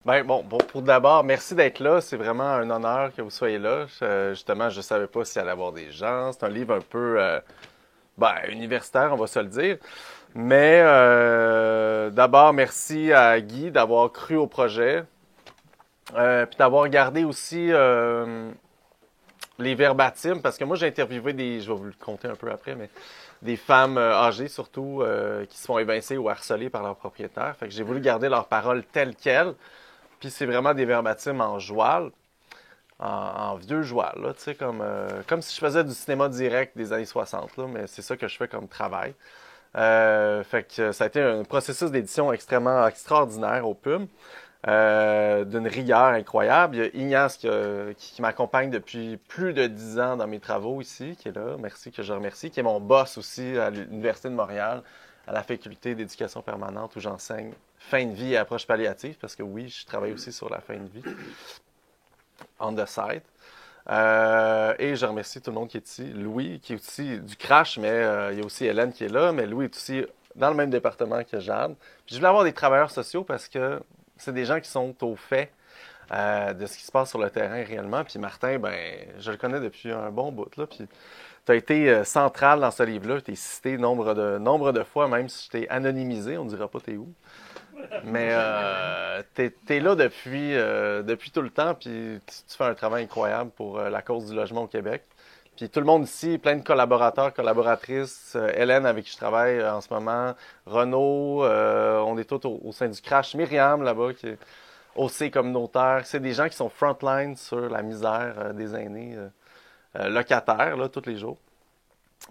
Ben bon, pour d'abord, merci d'être là. C'est vraiment un honneur que vous soyez là. Justement, je savais pas s'il allait y avoir des gens. C'est un livre un peu universitaire, on va se le dire. Mais d'abord, merci à Guy d'avoir cru au projet. Puis d'avoir gardé aussi les verbatims, parce que moi j'ai interviewé je vais vous le compter un peu après, mais des femmes âgées surtout qui se font évincer ou harceler par leurs propriétaires. Fait que j'ai voulu garder leurs paroles telles quelles. Puis c'est vraiment des verbatims en joual, en vieux joual, là, tu sais, comme si je faisais du cinéma direct des années 60, là, mais c'est ça que je fais comme travail. Fait que ça a été un processus d'édition extrêmement extraordinaire au PUM, d'une rigueur incroyable. Il y a Ignace qui m'accompagne depuis plus de 10 ans dans mes travaux ici, qui est là, merci, que je remercie, qui est mon boss aussi à l'Université de Montréal, à la faculté d'éducation permanente où j'enseigne fin de vie et approche palliative, parce que oui, je travaille aussi sur la fin de vie, on the side. Et je remercie tout le monde qui est ici. Louis, qui est aussi du Crash, mais il y a aussi Hélène qui est là, mais Louis est aussi dans le même département que Jade. Puis je voulais avoir des travailleurs sociaux parce que c'est des gens qui sont au fait de ce qui se passe sur le terrain réellement. Puis Martin, ben, je le connais depuis un bon bout, là. Puis tu as été central dans ce livre-là. Tu es cité nombre de fois, même si je t'ai anonymisé, on ne dira pas t'es où. Mais t'es là depuis tout le temps, puis tu fais un travail incroyable pour la cause du logement au Québec. Puis tout le monde ici, plein de collaborateurs, collaboratrices, Hélène avec qui je travaille en ce moment, Renaud, on est tous au sein du Crash, Myriam là-bas qui est OC communautaire. C'est des gens qui sont frontline sur la misère des aînés locataires, là, tous les jours.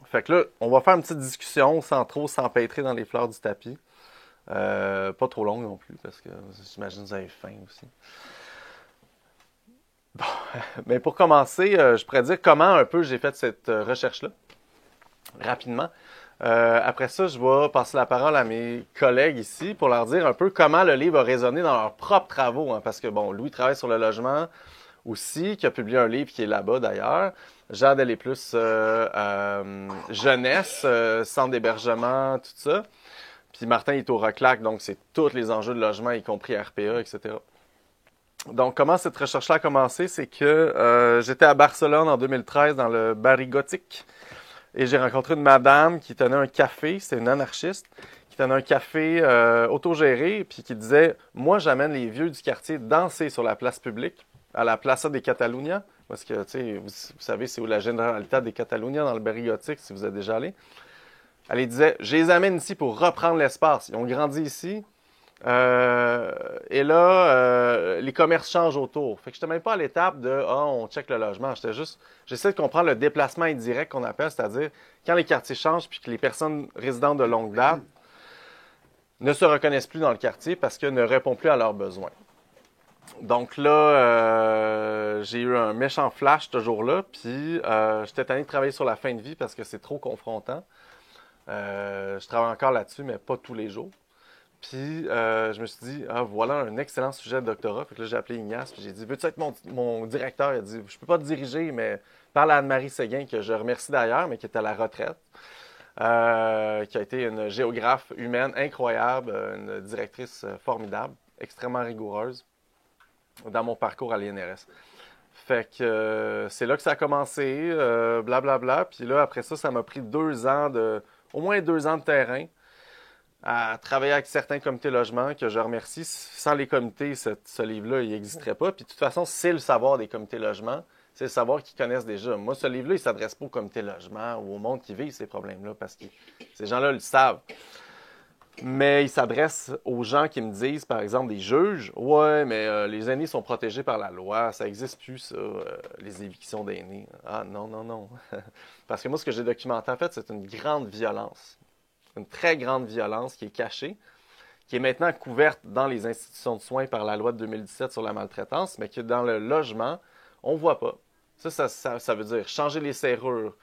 Fait que là, on va faire une petite discussion sans trop s'empêtrer dans les fleurs du tapis. Pas trop longue non plus, parce que j'imagine que vous avez faim aussi. Bon, mais pour commencer, je pourrais dire comment un peu j'ai fait cette recherche-là, rapidement. Après ça, je vais passer la parole à mes collègues ici pour leur dire un peu comment le livre a résonné dans leurs propres travaux. Hein, parce que, bon, Louis travaille sur le logement aussi, qui a publié un livre qui est là-bas d'ailleurs. Jade, elle est plus jeunesse, centre d'hébergement, tout ça. Puis Martin est au RECLAC, donc c'est tous les enjeux de logement, y compris RPA, etc. Donc, comment cette recherche-là a commencé? C'est que j'étais à Barcelone en 2013 dans le Barri Gothique et j'ai rencontré une madame qui tenait un café, c'était une anarchiste, qui tenait un café autogéré puis qui disait « Moi, j'amène les vieux du quartier danser sur la place publique, à la Plaça de Catalunya. » Parce que, tu sais, vous savez, c'est où la Generalitat de Catalunya dans le Barri Gothique, si vous êtes déjà allé. Elle disait, je les amène ici pour reprendre l'espace. Ils ont grandi ici. Et là, les commerces changent autour. Fait que je n'étais même pas à l'étape de on check le logement. J'étais juste, j'essaie de comprendre le déplacement indirect qu'on appelle, c'est-à-dire quand les quartiers changent puis que les personnes résidentes de longue date ne se reconnaissent plus dans le quartier parce qu'elles ne répondent plus à leurs besoins. Donc là, j'ai eu un méchant flash ce jour-là, puis j'étais tanné de travailler sur la fin de vie parce que c'est trop confrontant. Je travaille encore là-dessus, mais pas tous les jours. Puis je me suis dit, voilà un excellent sujet de doctorat. Fait que là, j'ai appelé Ignace, puis j'ai dit, veux-tu être mon directeur? Il a dit, je peux pas te diriger, mais parle à Anne-Marie Séguin, que je remercie d'ailleurs, mais qui est à la retraite, qui a été une géographe humaine incroyable, une directrice formidable, extrêmement rigoureuse dans mon parcours à l'INRS. Fait que c'est là que ça a commencé, blablabla. Puis là, après ça, ça m'a pris au moins 2 ans de terrain à travailler avec certains comités logement que je remercie. Sans les comités, ce livre-là, il n'existerait pas. Puis de toute façon, c'est le savoir des comités logement. C'est le savoir qu'ils connaissent déjà. Moi, ce livre-là, il ne s'adresse pas aux comités logement ou au monde qui vit ces problèmes-là parce que ces gens-là le savent. Mais il s'adresse aux gens qui me disent, par exemple, des juges, ouais, mais les aînés sont protégés par la loi, ça n'existe plus, ça, les évictions d'aînés. Ah, non, non, non. Parce que moi, ce que j'ai documenté, en fait, c'est une grande violence. Une très grande violence qui est cachée, qui est maintenant couverte dans les institutions de soins par la loi de 2017 sur la maltraitance, mais que dans le logement, on ne voit pas. Ça veut dire changer les serrures,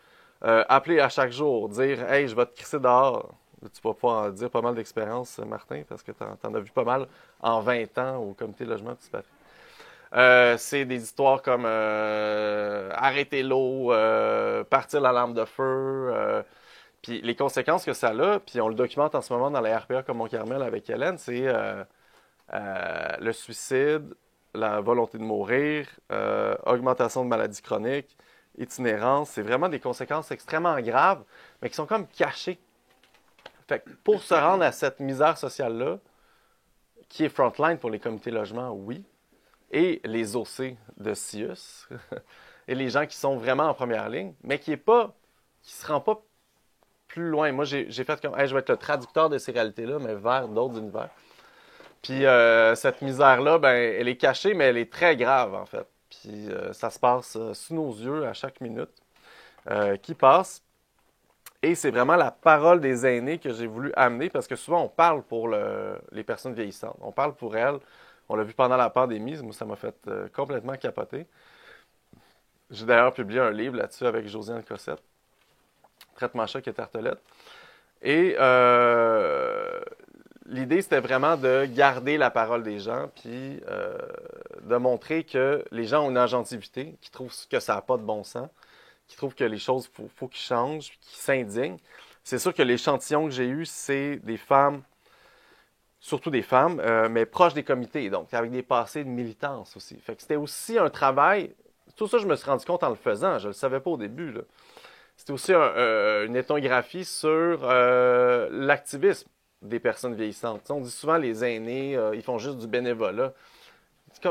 appeler à chaque jour, dire « Hey, je vais te crisser dehors ». Tu vas pouvoir en dire pas mal d'expérience, Martin, parce que tu en as vu pas mal en 20 ans au comité de logement psychiatrique. C'est des histoires comme arrêter l'eau, partir la lampe de feu, puis les conséquences que ça a, puis on le documente en ce moment dans la RPA comme Mont-Carmel avec Hélène, c'est le suicide, la volonté de mourir, augmentation de maladies chroniques, itinérance. C'est vraiment des conséquences extrêmement graves, mais qui sont comme cachées. Fait que pour se rendre à cette misère sociale-là, qui est frontline pour les comités logement, oui, et les OC de CIUS, et les gens qui sont vraiment en première ligne, mais qui se rend pas plus loin. Moi, j'ai fait comme, hey, je vais être le traducteur de ces réalités-là, mais vers d'autres univers. Puis cette misère-là, ben, elle est cachée, mais elle est très grave, en fait. Puis ça se passe sous nos yeux à chaque minute qui passe. Et c'est vraiment la parole des aînés que j'ai voulu amener, parce que souvent, on parle pour les personnes vieillissantes. On parle pour elles. On l'a vu pendant la pandémie. Moi, ça m'a fait complètement capoter. J'ai d'ailleurs publié un livre là-dessus avec Josiane Cossette, Traitement choc et tartelette. Et l'idée, c'était vraiment de garder la parole des gens, puis de montrer que les gens ont une agentivité, qui trouvent que ça n'a pas de bon sens, qui trouvent que les choses, faut qu'ils changent, qui s'indignent. C'est sûr que l'échantillon que j'ai eu, c'est des femmes, surtout des femmes, mais proches des comités, donc avec des passés de militance aussi. Fait que c'était aussi un travail, tout ça je me suis rendu compte en le faisant, je ne le savais pas au début, là. C'était aussi une ethnographie sur l'activisme des personnes vieillissantes. T'sais, on dit souvent les aînés, ils font juste du bénévolat.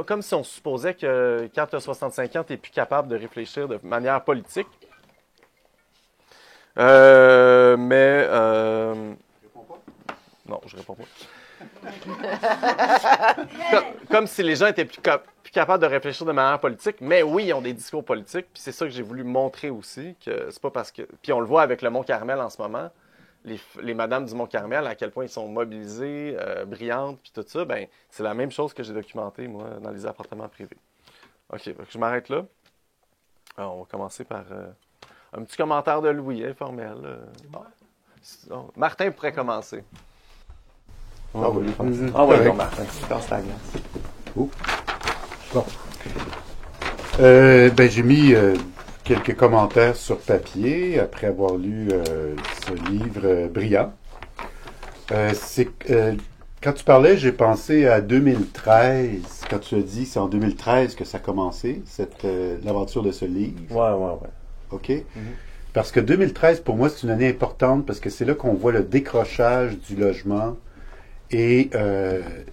Comme si on supposait que quand tu as 65 ans, tu n'es plus capable de réfléchir de manière politique. Mais... Réponds pas. Non, je réponds pas. Comme si les gens étaient plus capables de réfléchir de manière politique, mais oui, ils ont des discours politiques, puis c'est ça que j'ai voulu montrer aussi, que c'est pas parce que... Puis on le voit avec le Mont-Carmel en ce moment, les madames du Mont-Carmel, à quel point ils sont mobilisées, brillantes, puis tout ça, ben c'est la même chose que j'ai documenté, moi, dans les appartements privés. OK, donc je m'arrête là. Alors, on va commencer par un petit commentaire de Louis, informel. Martin pourrait commencer. Ah oui, donc Martin, tu casses la glace. Oh. Bon. J'ai mis quelques commentaires sur papier après avoir lu ce livre brillant. Quand tu parlais, j'ai pensé à 2013. Quand tu as dit c'est en 2013 que ça a commencé, l'aventure de ce livre. Ouais. OK? Mm-hmm. Parce que 2013, pour moi, c'est une année importante parce que c'est là qu'on voit le décrochage du logement et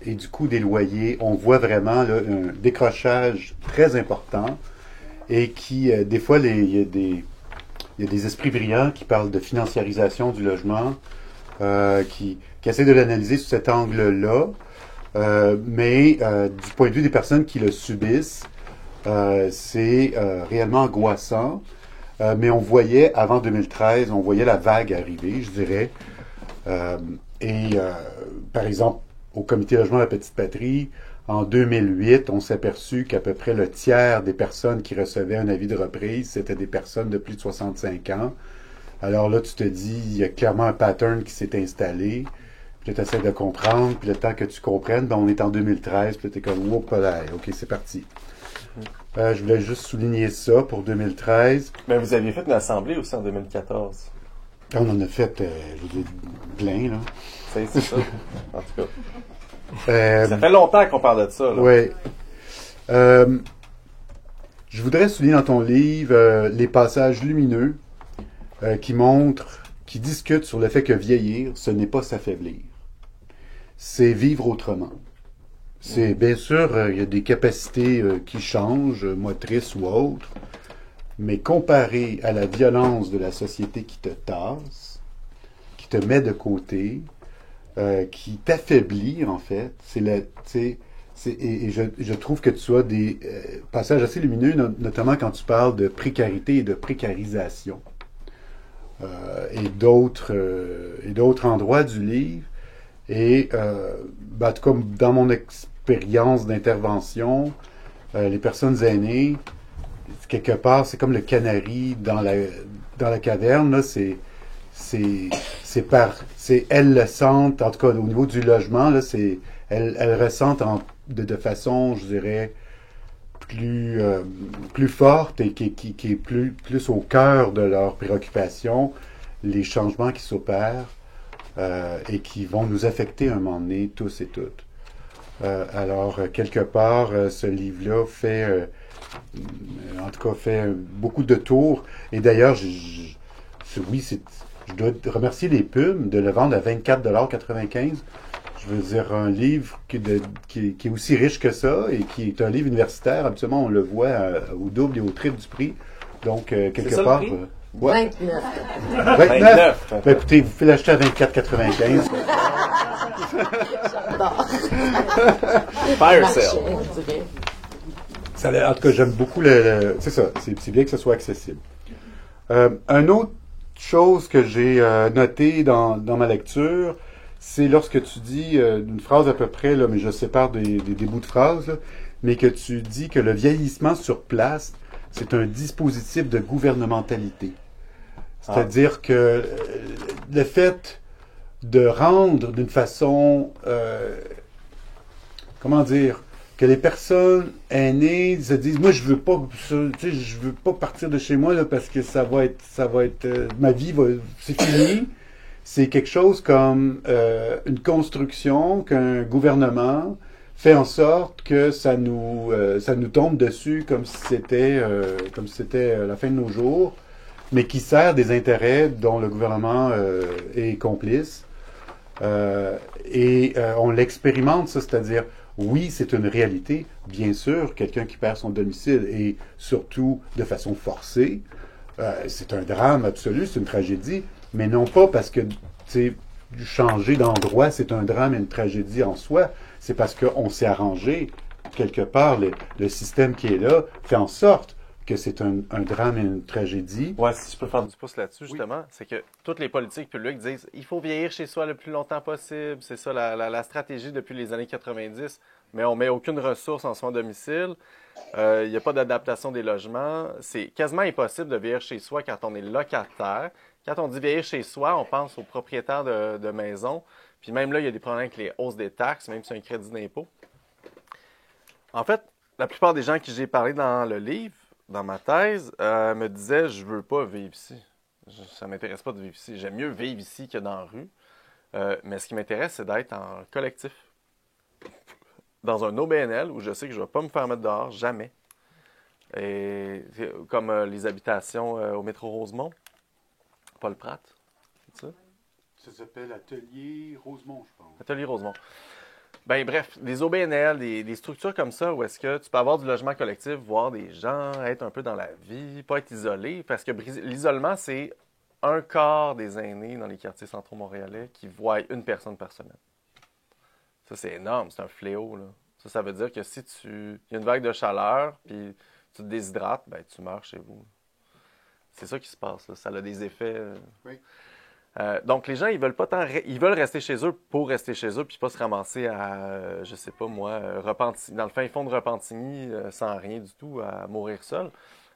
du coût des loyers. On voit vraiment là, un décrochage très important et qui, des fois, il y a des esprits brillants qui parlent de financiarisation du logement, qui essaient de l'analyser sous cet angle-là. Mais du point de vue des personnes qui le subissent, c'est réellement angoissant. Mais on voyait, avant 2013, on voyait la vague arriver, je dirais. Par exemple, au Comité logement de la Petite Patrie, en 2008, on s'est aperçu qu'à peu près le tiers des personnes qui recevaient un avis de reprise, c'était des personnes de plus de 65 ans. Alors là, tu te dis, il y a clairement un pattern qui s'est installé. Puis là, tu essaies de comprendre. Puis le temps que tu comprennes, ben, on est en 2013. Puis là, tu es comme, oh, là, OK, c'est parti. Je voulais juste souligner ça pour 2013. Mais vous aviez fait une assemblée aussi en 2014. On en a fait, plein, là. C'est ça, en tout cas. Ça fait longtemps qu'on parle de ça, là. Oui. Je voudrais souligner dans ton livre les passages lumineux qui discutent sur le fait que vieillir, ce n'est pas s'affaiblir. C'est vivre autrement. C'est bien sûr, il y a des capacités qui changent, motrices ou autres, mais comparé à la violence de la société qui te tasse, qui te met de côté, qui t'affaiblit en fait, je trouve que tu as des passages assez lumineux, notamment quand tu parles de précarité et de précarisation. Et d'autres endroits du livre. Et en tout cas, dans mon expérience d'intervention, les personnes aînées, quelque part, c'est comme le canari dans la caverne. Là, elles le sentent, en tout cas au niveau du logement, là, elles ressentent de façon, je dirais, plus forte et qui est plus au cœur de leurs préoccupations, les changements qui s'opèrent et qui vont nous affecter à un moment donné, tous et toutes. Alors, quelque part, ce livre-là fait, en tout cas, fait beaucoup de tours. Et d'ailleurs, oui, je dois remercier les Pumes de le vendre à 24,95 $. Je veux dire, un livre qui est aussi riche que ça et qui est un livre universitaire. Habituellement, on le voit au double et au triple du prix. Donc, quelque part... ouais. 29. 29. Ben, écoutez, vous pouvez l'acheter à 24,95 $. J'adore. Fire sale. On dirait. En tout cas, j'aime beaucoup c'est ça. C'est bien que ce soit accessible. Une autre chose que j'ai notée dans ma lecture, c'est lorsque tu dis une phrase à peu près, là, mais je sépare des bouts de phrases, là, mais que tu dis que le vieillissement sur place, c'est un dispositif de gouvernementalité. C'est-à-dire que le fait de rendre d'une façon, comment dire, que les personnes aînées se disent, moi je veux pas, je veux pas partir de chez moi là parce que ça va être, ma vie c'est fini. C'est quelque chose comme une construction qu'un gouvernement fait en sorte que ça nous tombe dessus comme si c'était la fin de nos jours, mais qui sert des intérêts dont le gouvernement est complice. On l'expérimente, ça, c'est-à-dire, oui, c'est une réalité, bien sûr, quelqu'un qui perd son domicile et surtout de façon forcée, c'est un drame absolu, c'est une tragédie, mais non pas parce que, tu sais, changer d'endroit, c'est un drame et une tragédie en soi, c'est parce qu'on s'est arrangé, quelque part, le système qui est là fait en sorte que c'est un drame et une tragédie. Ouais, si je peux faire du pouce là-dessus, justement, c'est que toutes les politiques publiques disent il faut vieillir chez soi le plus longtemps possible. C'est ça la stratégie depuis les années 90, mais on met aucune ressource en soins à domicile. Il n'y a pas d'adaptation des logements. C'est quasiment impossible de vieillir chez soi quand on est locataire. Quand on dit vieillir chez soi, on pense aux propriétaires de maisons. Puis même là, il y a des problèmes avec les hausses des taxes, même si c'est un crédit d'impôt. En fait, la plupart des gens à qui j'ai parlé dans le livre, dans ma thèse, me disaient « Je veux pas vivre ici. Ça m'intéresse pas de vivre ici. J'aime mieux vivre ici que dans la rue. Mais ce qui m'intéresse, c'est d'être en collectif. Dans un OBNL où je sais que je vais pas me faire mettre dehors, jamais. Et comme les habitations au métro Rosemont, Paul Pratt, c'est ça? Ça s'appelle Atelier Rosemont, je pense. Atelier Rosemont. Ben bref, des OBNL, des structures comme ça où est-ce que tu peux avoir du logement collectif, voir des gens, être un peu dans la vie, pas être isolé, parce que l'isolement, c'est un quart des aînés dans les quartiers centraux montréalais qui voient une personne par semaine. Ça, c'est énorme, c'est un fléau, là. Ça veut dire que si il y a une vague de chaleur, puis tu te déshydrates, ben tu meurs chez vous. C'est ça qui se passe, là. Ça a des effets... Oui. Donc, les gens, ils veulent rester chez eux pour rester chez eux, puis pas se ramasser à, je sais pas moi, dans le fin fond de Repentigny, sans rien du tout, à mourir seul.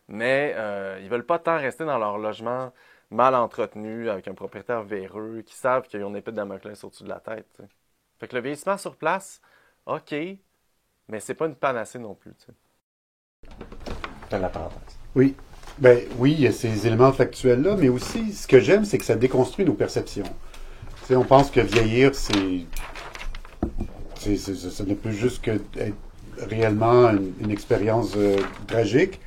Mais ils veulent pas tant rester dans leur logement mal entretenu, avec un propriétaire véreux, qui savent qu'ils ont une épée de Damoclès au-dessus de la tête. T'sais. Fait que le vieillissement sur place, OK, mais c'est pas une panacée non plus. C'est la parenthèse. Oui. Ben oui, il y a ces éléments factuels-là, mais aussi, ce que j'aime, c'est que ça déconstruit nos perceptions. Tu sais, on pense que vieillir, ça n'est plus juste que être réellement une expérience tragique,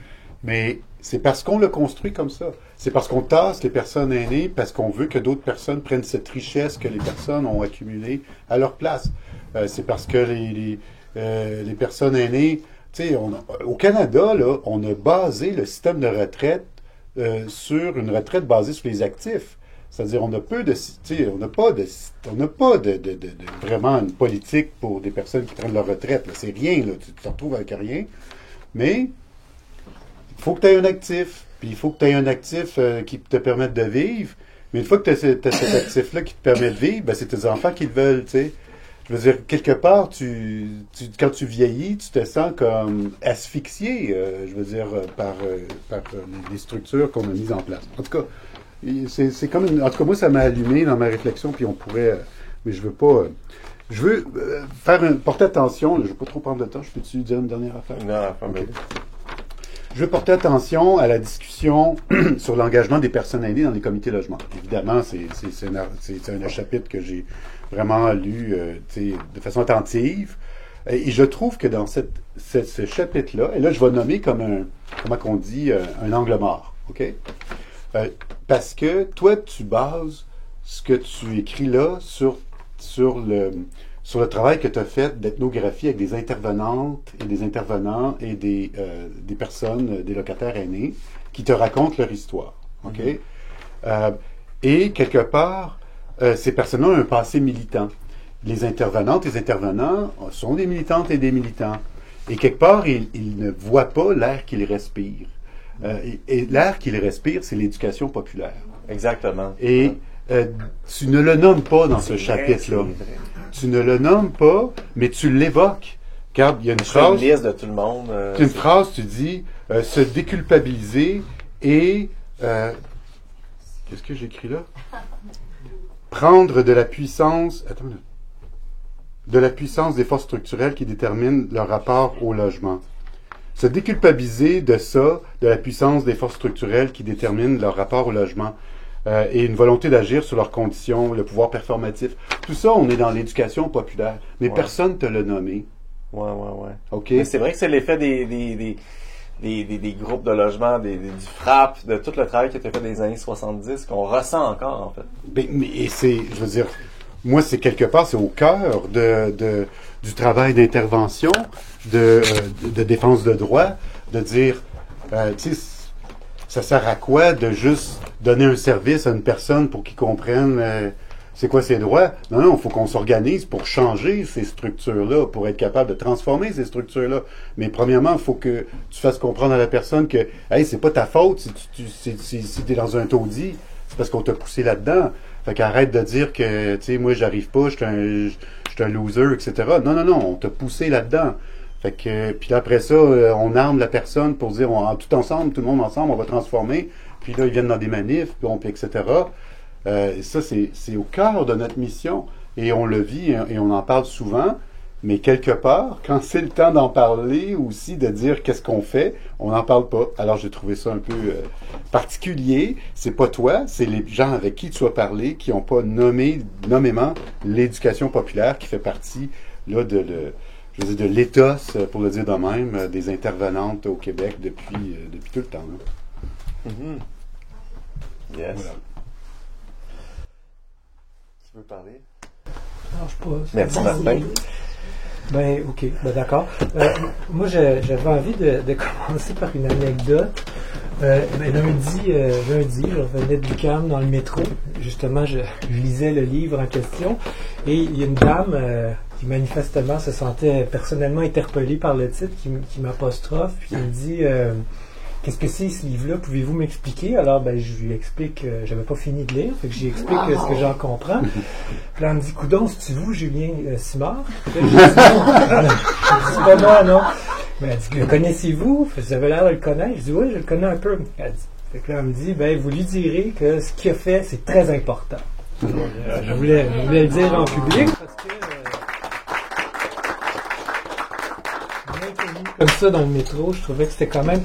mais c'est parce qu'on le construit comme ça. C'est parce qu'on tasse les personnes aînées, parce qu'on veut que d'autres personnes prennent cette richesse que les personnes ont accumulée à leur place. C'est parce que les personnes aînées... Tu sais, au Canada, là, on a basé le système de retraite sur une retraite basée sur les actifs. C'est-à-dire, on n'a pas de vraiment une politique pour des personnes qui prennent leur retraite. Là. C'est rien, là. Tu te retrouves avec rien. Mais il faut que tu aies un actif. Puis il faut que tu aies un actif qui te permette de vivre. Mais une fois que tu as cet actif-là qui te permet de vivre, ben, c'est tes enfants qui le veulent, tu sais. Je veux dire, quelque part, quand tu vieillis, tu te sens comme asphyxié, je veux dire, par les structures qu'on a mises en place. En tout cas, c'est comme en tout cas, moi, ça m'a allumé dans ma réflexion, puis on pourrait, mais je veux pas, je veux porter attention, je veux pas trop prendre de temps, je peux-tu dire une dernière affaire? Non, pas okay. Je veux porter attention à la discussion sur l'engagement des personnes aînées dans les comités logement. Évidemment, c'est un chapitre que j'ai vraiment lu de façon attentive. Et je trouve que dans ce chapitre-là, et là je vais nommer comme comment qu'on dit, un angle mort, OK? Parce que toi, tu bases ce que tu écris là sur le travail que tu as fait d'ethnographie avec des intervenantes et des intervenants et des personnes, des locataires aînés, qui te racontent leur histoire, OK? Et quelque part, ces personnes-là ont un passé militant. Les intervenantes et les intervenants sont des militantes et des militants. Et quelque part, ils ne voient pas l'air qu'ils respirent. Et l'air qu'ils respirent, c'est l'éducation populaire. Exactement. Et tu ne le nommes pas dans ce chapitre-là. Tu ne le nommes pas, mais tu l'évoques. Regarde, il y a une phrase. Une liste de tout le monde. Une phrase, tu dis se déculpabiliser et qu'est-ce que j'écris là? Prendre de la puissance. Attends une minute. De la puissance des forces structurelles qui déterminent leur rapport au logement. Se déculpabiliser de ça, de la puissance des forces structurelles qui déterminent leur rapport au logement, et une volonté d'agir sur leurs conditions, le pouvoir performatif. Tout ça, on est dans l'éducation populaire, mais personne ne te l'a nommé. Ouais. OK? Mais c'est vrai que c'est l'effet des groupes de logement, du FRAP, de tout le travail qui a été fait des années 70, qu'on ressent encore, en fait. Et c'est, je veux dire, moi, c'est quelque part, c'est au cœur du travail d'intervention, de défense de droit, de dire, tu sais, ça sert à quoi de juste donner un service à une personne pour qu'il comprenne c'est quoi ses droits? Non, il faut qu'on s'organise pour changer ces structures-là, pour être capable de transformer ces structures-là. Mais premièrement, il faut que tu fasses comprendre à la personne que, hey, c'est pas ta faute si tu es dans un taudis, c'est parce qu'on t'a poussé là-dedans. Fait qu'arrête de dire que, tu sais, moi, j'arrive pas, je suis un loser, etc. Non, on t'a poussé là-dedans. Fait que, puis là, après ça, on arme la personne pour dire, tout ensemble, tout le monde ensemble, on va transformer. Puis là, ils viennent dans des manifs, puis etc. Et ça, c'est au cœur de notre mission. Et on le vit et on en parle souvent. Mais quelque part, quand c'est le temps d'en parler aussi, de dire qu'est-ce qu'on fait, on n'en parle pas. Alors, j'ai trouvé ça un peu particulier. C'est pas toi, c'est les gens avec qui tu as parlé qui n'ont pas nommément l'éducation populaire qui fait partie là de l'éthos, pour le dire de même, des intervenantes au Québec depuis tout le temps. Là. Mm-hmm. Yes. Voilà. Tu veux parler? Non, je pas. Merci, Martin. Ben, ok, ben, d'accord. Moi, j'avais envie de commencer par une anecdote. Lundi, je revenais de l'UQAM dans le métro. Justement, je lisais le livre en question. Et il y a une dame qui manifestement se sentait personnellement interpellée par le titre, qui m'apostrophe, puis qui me dit qu'est-ce que c'est ce livre-là? Pouvez-vous m'expliquer? Alors, je lui explique, j'avais pas fini de lire, fait que j'y explique ce que j'en comprends. Puis là, elle me dit, coudonc, c'est-tu vous, Julien Simard? Puis là, je dis, non, c'est pas moi, non. Mais elle dit, le connaissez-vous? Vous avez l'air de le connaître. Je dis, oui, je le connais un peu. Elle dit, fait que là, elle me dit, vous lui direz que ce qu'il a fait, c'est très important. Je voulais le dire en public parce que comme ça dans le métro, je trouvais que c'était quand même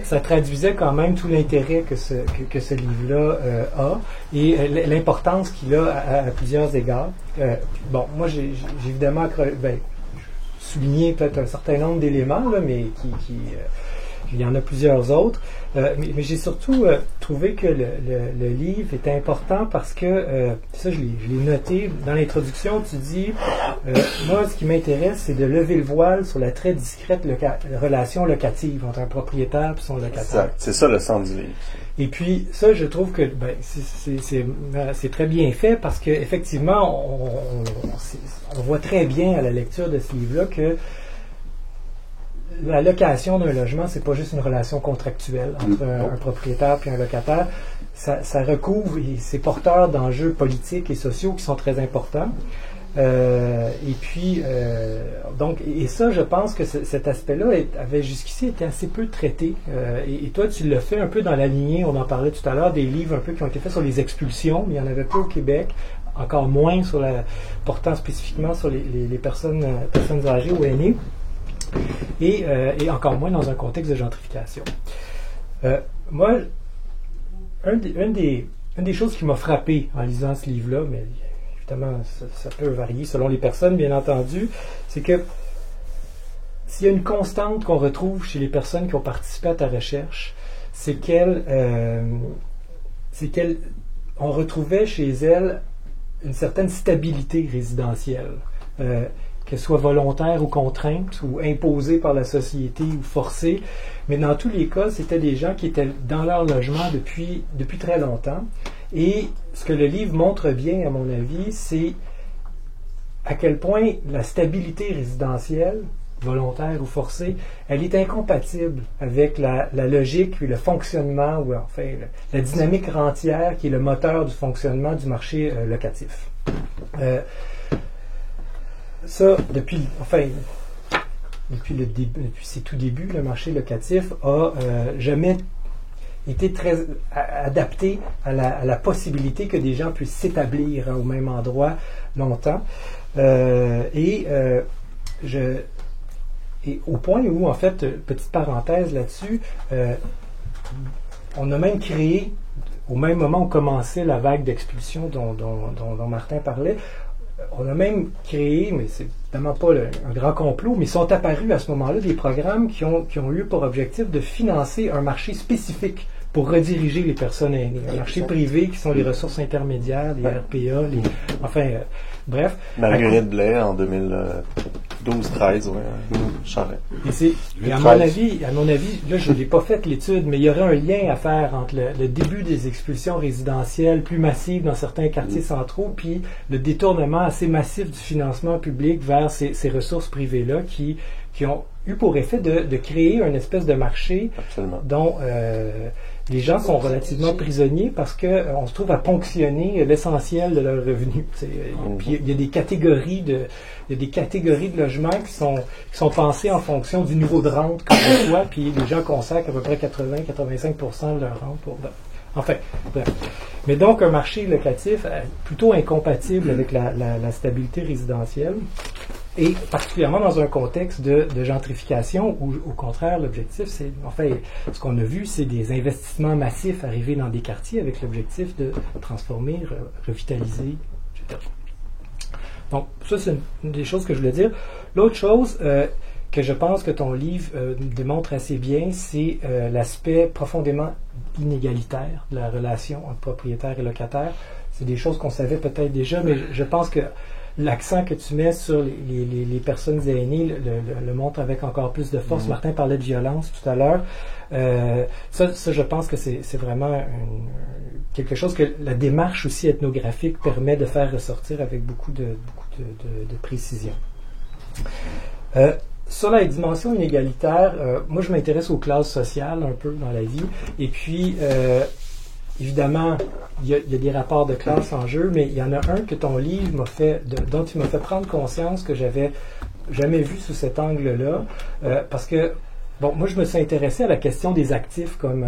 ça traduisait quand même tout l'intérêt que ce livre-là a et l'importance qu'il a à plusieurs égards. Bon, moi j'ai évidemment souligné peut-être un certain nombre d'éléments, là, mais il y en a plusieurs autres. Mais j'ai surtout trouvé que le livre était important parce que, ça je l'ai noté, dans l'introduction, tu dis, moi ce qui m'intéresse, c'est de lever le voile sur la très discrète relation locative entre un propriétaire et son locataire. C'est ça le sens du livre. Et puis ça, je trouve que c'est très bien fait parce qu'effectivement, on voit très bien à la lecture de ce livre-là que la location d'un logement, c'est pas juste une relation contractuelle entre un propriétaire et un locataire. Ça recouvre et c'est porteur d'enjeux politiques et sociaux qui sont très importants. Et puis, et ça, je pense que cet aspect-là avait jusqu'ici été assez peu traité. Et toi, tu l'as fait un peu dans la lignée, on en parlait tout à l'heure, des livres un peu qui ont été faits sur les expulsions, mais il n'y en avait pas au Québec. Encore moins portant spécifiquement sur les personnes âgées ou aînées. Et encore moins dans un contexte de gentrification. Moi, une des choses qui m'a frappé en lisant ce livre-là, mais il évidemment, ça peut varier selon les personnes, bien entendu, c'est que s'il y a une constante qu'on retrouve chez les personnes qui ont participé à ta recherche, c'est on retrouvait chez elles une certaine stabilité résidentielle, qu'elle soit volontaire ou contrainte, ou imposée par la société ou forcée. Mais dans tous les cas, c'était des gens qui étaient dans leur logement depuis très longtemps. Et ce que le livre montre bien, à mon avis, c'est à quel point la stabilité résidentielle, volontaire ou forcée, elle est incompatible avec la logique et le fonctionnement, ou enfin la dynamique rentière qui est le moteur du fonctionnement du marché locatif. Ça, depuis ses tout débuts, le marché locatif a jamais été très adapté à la possibilité que des gens puissent s'établir au même endroit longtemps. Et au point où, en fait, petite parenthèse là-dessus, on a même créé, au même moment où commençait la vague d'expulsion dont Martin parlait, on a même créé, mais c'est évidemment pas un grand complot, mais sont apparus à ce moment-là des programmes qui ont eu pour objectif de financer un marché spécifique pour rediriger les personnes aînées. Un marché privé qui sont les ressources intermédiaires, les RPA, bref. Marguerite Blais en 2012-13, oui, Charest. Et à mon avis, là je n'ai pas fait l'étude, mais il y aurait un lien à faire entre le début des expulsions résidentielles plus massives dans certains quartiers centraux, puis le détournement assez massif du financement public vers ces ressources privées-là qui ont eu pour effet de créer une espèce de marché dont les gens sont relativement prisonniers parce qu'on se trouve à ponctionner l'essentiel de leurs revenus. Puis il y a des catégories de logements qui sont pensés en fonction du niveau de rente qu'on reçoit, puis les gens consacrent à peu près 80-85% de leur rente pour... Enfin, bref. Mais donc un marché locatif plutôt incompatible avec la stabilité résidentielle, et particulièrement dans un contexte de gentrification où, au contraire, l'objectif, c'est, ce qu'on a vu, c'est des investissements massifs arriver dans des quartiers avec l'objectif de transformer, revitaliser, etc. Donc, ça, c'est une des choses que je voulais dire. L'autre chose que je pense que ton livre démontre assez bien, c'est l'aspect profondément inégalitaire de la relation entre propriétaire et locataire. C'est des choses qu'on savait peut-être déjà, mais je pense que l'accent que tu mets sur les personnes aînées le montre avec encore plus de force. Martin parlait de violence tout à l'heure. Ça, je pense que c'est vraiment quelque chose que la démarche aussi ethnographique permet de faire ressortir avec beaucoup de précision. Sur la dimension inégalitaire, moi je m'intéresse aux classes sociales un peu dans la vie, et puis évidemment, il y a des rapports de classe en jeu, mais il y en a un que ton livre dont tu m'as fait prendre conscience que j'avais jamais vu sous cet angle-là, parce que, bon, moi je me suis intéressé à la question des actifs comme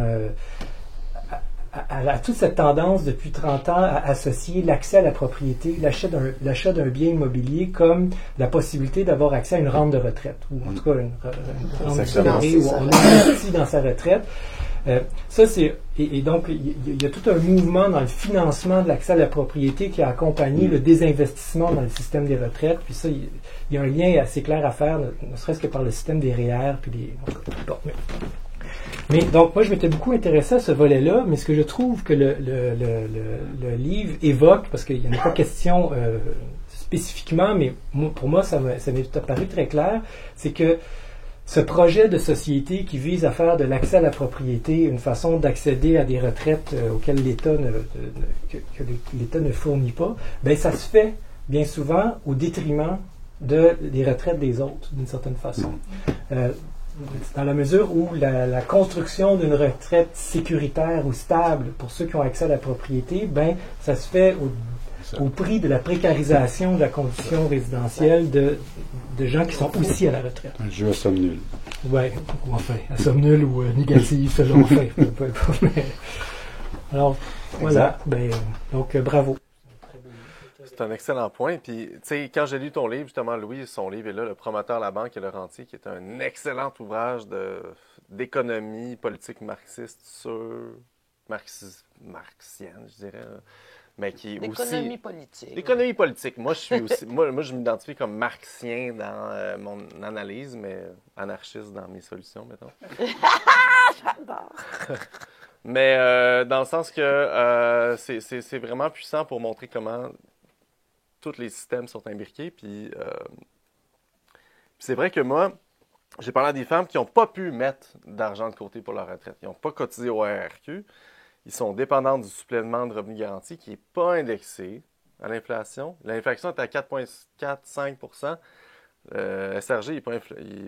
à toute cette tendance depuis 30 ans à associer l'accès à la propriété, l'achat d'un bien immobilier comme la possibilité d'avoir accès à une rente de retraite, ou en tout cas une rente différée où on investit dans sa retraite. Ça, c'est, et donc, il y a tout un mouvement dans le financement de l'accès à la propriété qui a accompagné le désinvestissement dans le système des retraites. Puis ça, il y a un lien assez clair à faire, ne serait-ce que par le système des REER. Puis mais donc, moi, je m'étais beaucoup intéressé à ce volet-là, mais ce que je trouve que le livre évoque, parce qu'il n'y en a pas question spécifiquement, mais pour moi, ça m'est apparu très clair, c'est que ce projet de société qui vise à faire de l'accès à la propriété une façon d'accéder à des retraites auxquelles l'État ne fournit pas, ben ça se fait bien souvent au détriment des retraites des autres, d'une certaine façon. Dans la mesure où la construction d'une retraite sécuritaire ou stable pour ceux qui ont accès à la propriété, ben ça se fait au prix de la précarisation de la condition résidentielle de gens qui sont aussi à la retraite. Un jeu à somme nulle. Oui, ou enfin, à somme nulle ou négative, selon fait. Alors, voilà. Donc, bravo. C'est un excellent point. Puis, tu sais, quand j'ai lu ton livre, justement, Louis, son livre est là, Le promoteur, la banque et le rentier, qui est un excellent ouvrage d'économie politique marxiste sur marxienne, je dirais. mais qui est L'économie aussi... politique. L'économie politique. Moi, je suis aussi... moi, je m'identifie comme marxien dans mon analyse, mais anarchiste dans mes solutions, mettons. J'adore. Mais dans le sens que c'est vraiment puissant pour montrer comment tous les systèmes sont imbriqués. Puis c'est vrai que moi, j'ai parlé à des femmes qui n'ont pas pu mettre d'argent de côté pour leur retraite. Ils n'ont pas cotisé au RRQ. Ils sont dépendants du supplément de revenu garanti qui n'est pas indexé à l'inflation. L'inflation est à 4,45 SRG, il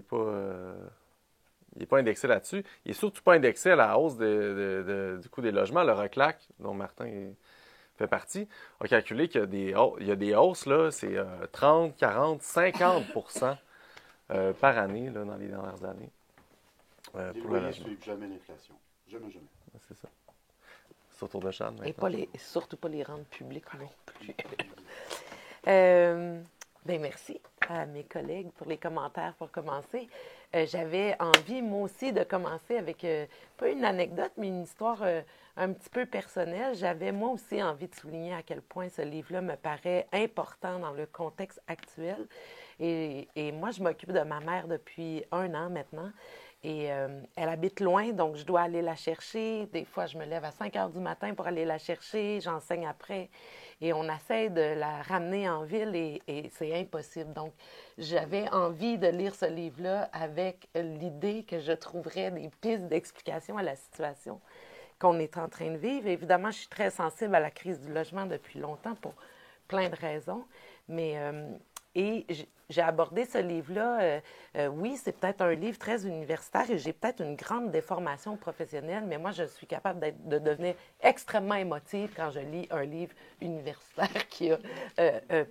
n'est pas indexé là-dessus. Il n'est surtout pas indexé à la hausse du coût des logements. Le RECLAC, dont Martin fait partie, a calculé qu'il y a des hausses, là, c'est 30, 40, 50 par année là, dans les dernières années. Les Pour le loyers ne logement. suivent jamais l'inflation. Jamais, jamais. C'est ça. C'est autour de Jeanne. Et surtout pas les rendre publics non plus. Merci à mes collègues pour les commentaires pour commencer. J'avais envie, moi aussi, de commencer avec, pas une anecdote, mais une histoire un petit peu personnelle. J'avais, moi aussi, envie de souligner à quel point ce livre-là me paraît important dans le contexte actuel. Et moi, je m'occupe de ma mère depuis 1 an maintenant. Et elle habite loin, donc je dois aller la chercher. Des fois, je me lève à 5 heures du matin pour aller la chercher. J'enseigne après. Et on essaie de la ramener en ville et c'est impossible. Donc, j'avais envie de lire ce livre-là avec l'idée que je trouverais des pistes d'explication à la situation qu'on est en train de vivre. Évidemment, je suis très sensible à la crise du logement depuis longtemps pour plein de raisons. Mais j'ai abordé ce livre-là. Oui, c'est peut-être un livre très universitaire et j'ai peut-être une grande déformation professionnelle, mais moi, je suis capable de devenir extrêmement émotive quand je lis un livre universitaire qui a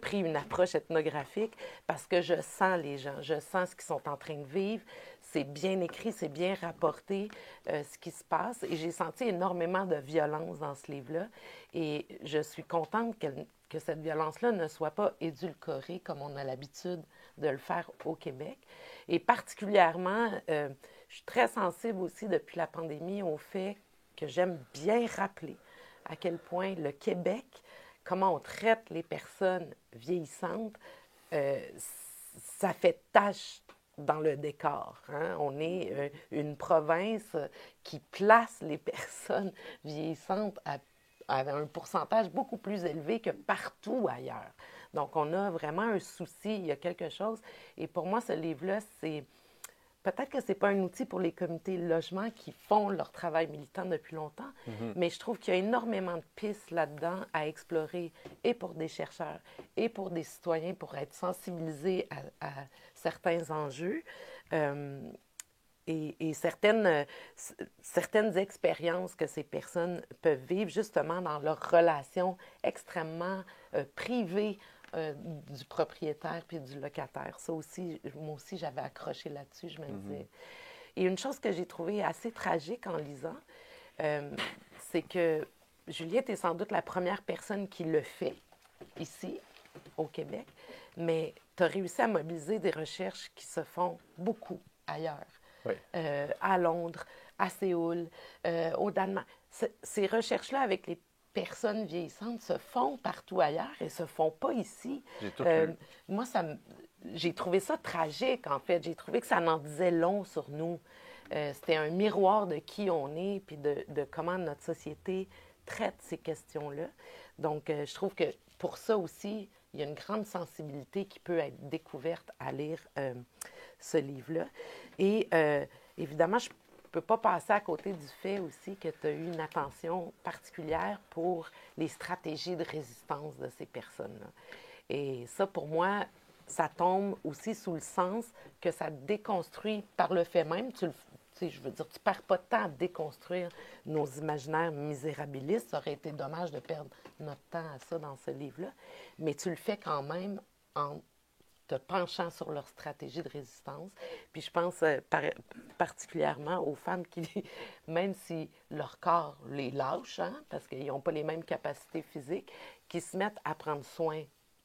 pris une approche ethnographique parce que je sens les gens, je sens ce qu'ils sont en train de vivre. C'est bien écrit, c'est bien rapporté ce qui se passe et j'ai senti énormément de violence dans ce livre-là et je suis contente que cette violence-là ne soit pas édulcorée comme on a l'habitude de le faire au Québec. Et particulièrement, je suis très sensible aussi depuis la pandémie au fait que j'aime bien rappeler à quel point le Québec, comment on traite les personnes vieillissantes, ça fait tache dans le décor. Hein? On est une province qui place les personnes vieillissantes à un pourcentage beaucoup plus élevé que partout ailleurs. Donc, on a vraiment un souci, il y a quelque chose. Et pour moi, ce livre-là, c'est... Peut-être que ce n'est pas un outil pour les comités de logement qui font leur travail militant depuis longtemps, mais je trouve qu'il y a énormément de pistes là-dedans à explorer, et pour des chercheurs, et pour des citoyens, pour être sensibilisés à certains enjeux. Et certaines expériences que ces personnes peuvent vivre justement dans leur relation extrêmement privée du propriétaire puis du locataire. Ça aussi, moi aussi, j'avais accroché là-dessus, je me disais. Et une chose que j'ai trouvée assez tragique en lisant, c'est que Juliette est sans doute la première personne qui le fait ici, au Québec, mais tu as réussi à mobiliser des recherches qui se font beaucoup ailleurs. Oui. À Londres, à Séoul, au Danemark. Ces recherches-là avec les personnes vieillissantes se font partout ailleurs et se font pas ici. J'ai tout lu. Moi, j'ai trouvé ça tragique, en fait. J'ai trouvé que ça en disait long sur nous. C'était un miroir de qui on est puis de comment notre société traite ces questions-là. Donc, je trouve que pour ça aussi, il y a une grande sensibilité qui peut être découverte à lire ce livre-là. Et évidemment, je ne peux pas passer à côté du fait aussi que tu as eu une attention particulière pour les stratégies de résistance de ces personnes-là. Et ça, pour moi, ça tombe aussi sous le sens que ça déconstruit par le fait même. Je veux dire, tu ne perds pas de temps à déconstruire nos imaginaires misérabilistes. Ça aurait été dommage de perdre notre temps à ça dans ce livre-là. Mais tu le fais quand même en te penchant sur leur stratégie de résistance. Puis je pense particulièrement aux femmes qui, même si leur corps les lâche, hein, parce qu'ils n'ont pas les mêmes capacités physiques, qui se mettent à prendre soin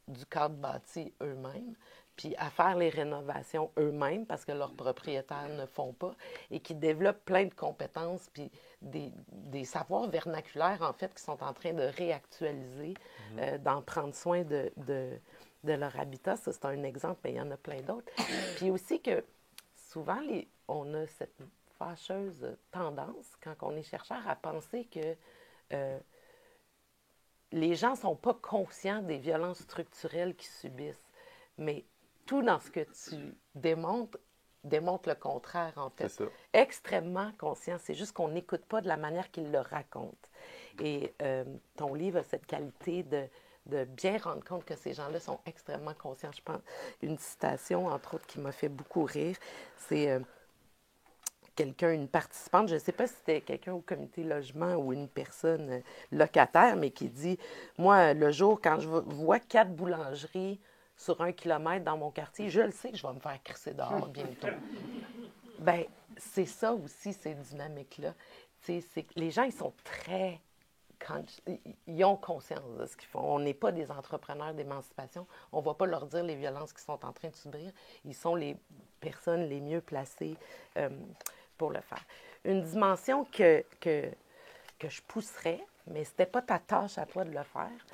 du cadre bâti eux-mêmes, puis à faire les rénovations eux-mêmes parce que leurs propriétaires ne font pas et qui développent plein de compétences puis des savoirs vernaculaires, en fait, qui sont en train de réactualiser, d'en prendre soin de leur habitat. Ça, c'est un exemple, mais il y en a plein d'autres. Puis aussi que souvent, on a cette fâcheuse tendance, quand on est chercheur, à penser que les gens ne sont pas conscients des violences structurelles qu'ils subissent. Mais tout dans ce que tu démontre le contraire, en fait. C'est ça. Extrêmement conscient. C'est juste qu'on n'écoute pas de la manière qu'il le raconte. Et ton livre a cette qualité de bien rendre compte que ces gens-là sont extrêmement conscients. Je pense, une citation, entre autres, qui m'a fait beaucoup rire, c'est une participante, je ne sais pas si c'était quelqu'un au comité logement ou une personne locataire, mais qui dit, moi, le jour, quand je vois 4 boulangeries sur 1 kilomètre dans mon quartier, je le sais que je vais me faire crisser dehors bientôt. Bien, c'est ça aussi, ces dynamiques-là. C'est que les gens, ils sont très... ils ont conscience de ce qu'ils font. On n'est pas des entrepreneurs d'émancipation. On ne va pas leur dire les violences qu'ils sont en train de subir. Ils sont les personnes les mieux placées pour le faire. Une dimension que je pousserais, mais ce n'était pas ta tâche à toi de le faire,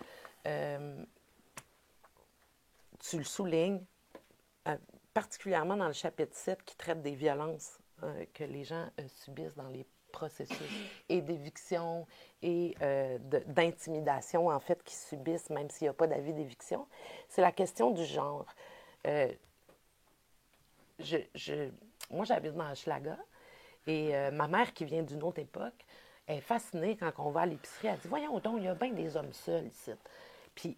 tu le soulignes, particulièrement dans le chapitre 7 qui traite des violences que les gens subissent dans les processus et d'éviction et d'intimidation, en fait, qu'ils subissent, même s'il n'y a pas d'avis d'éviction. C'est la question du genre. Moi, j'habite dans Hochelaga et ma mère, qui vient d'une autre époque, est fascinée quand on va à l'épicerie. Elle dit « Voyons donc, il y a bien des hommes seuls ici. » Puis,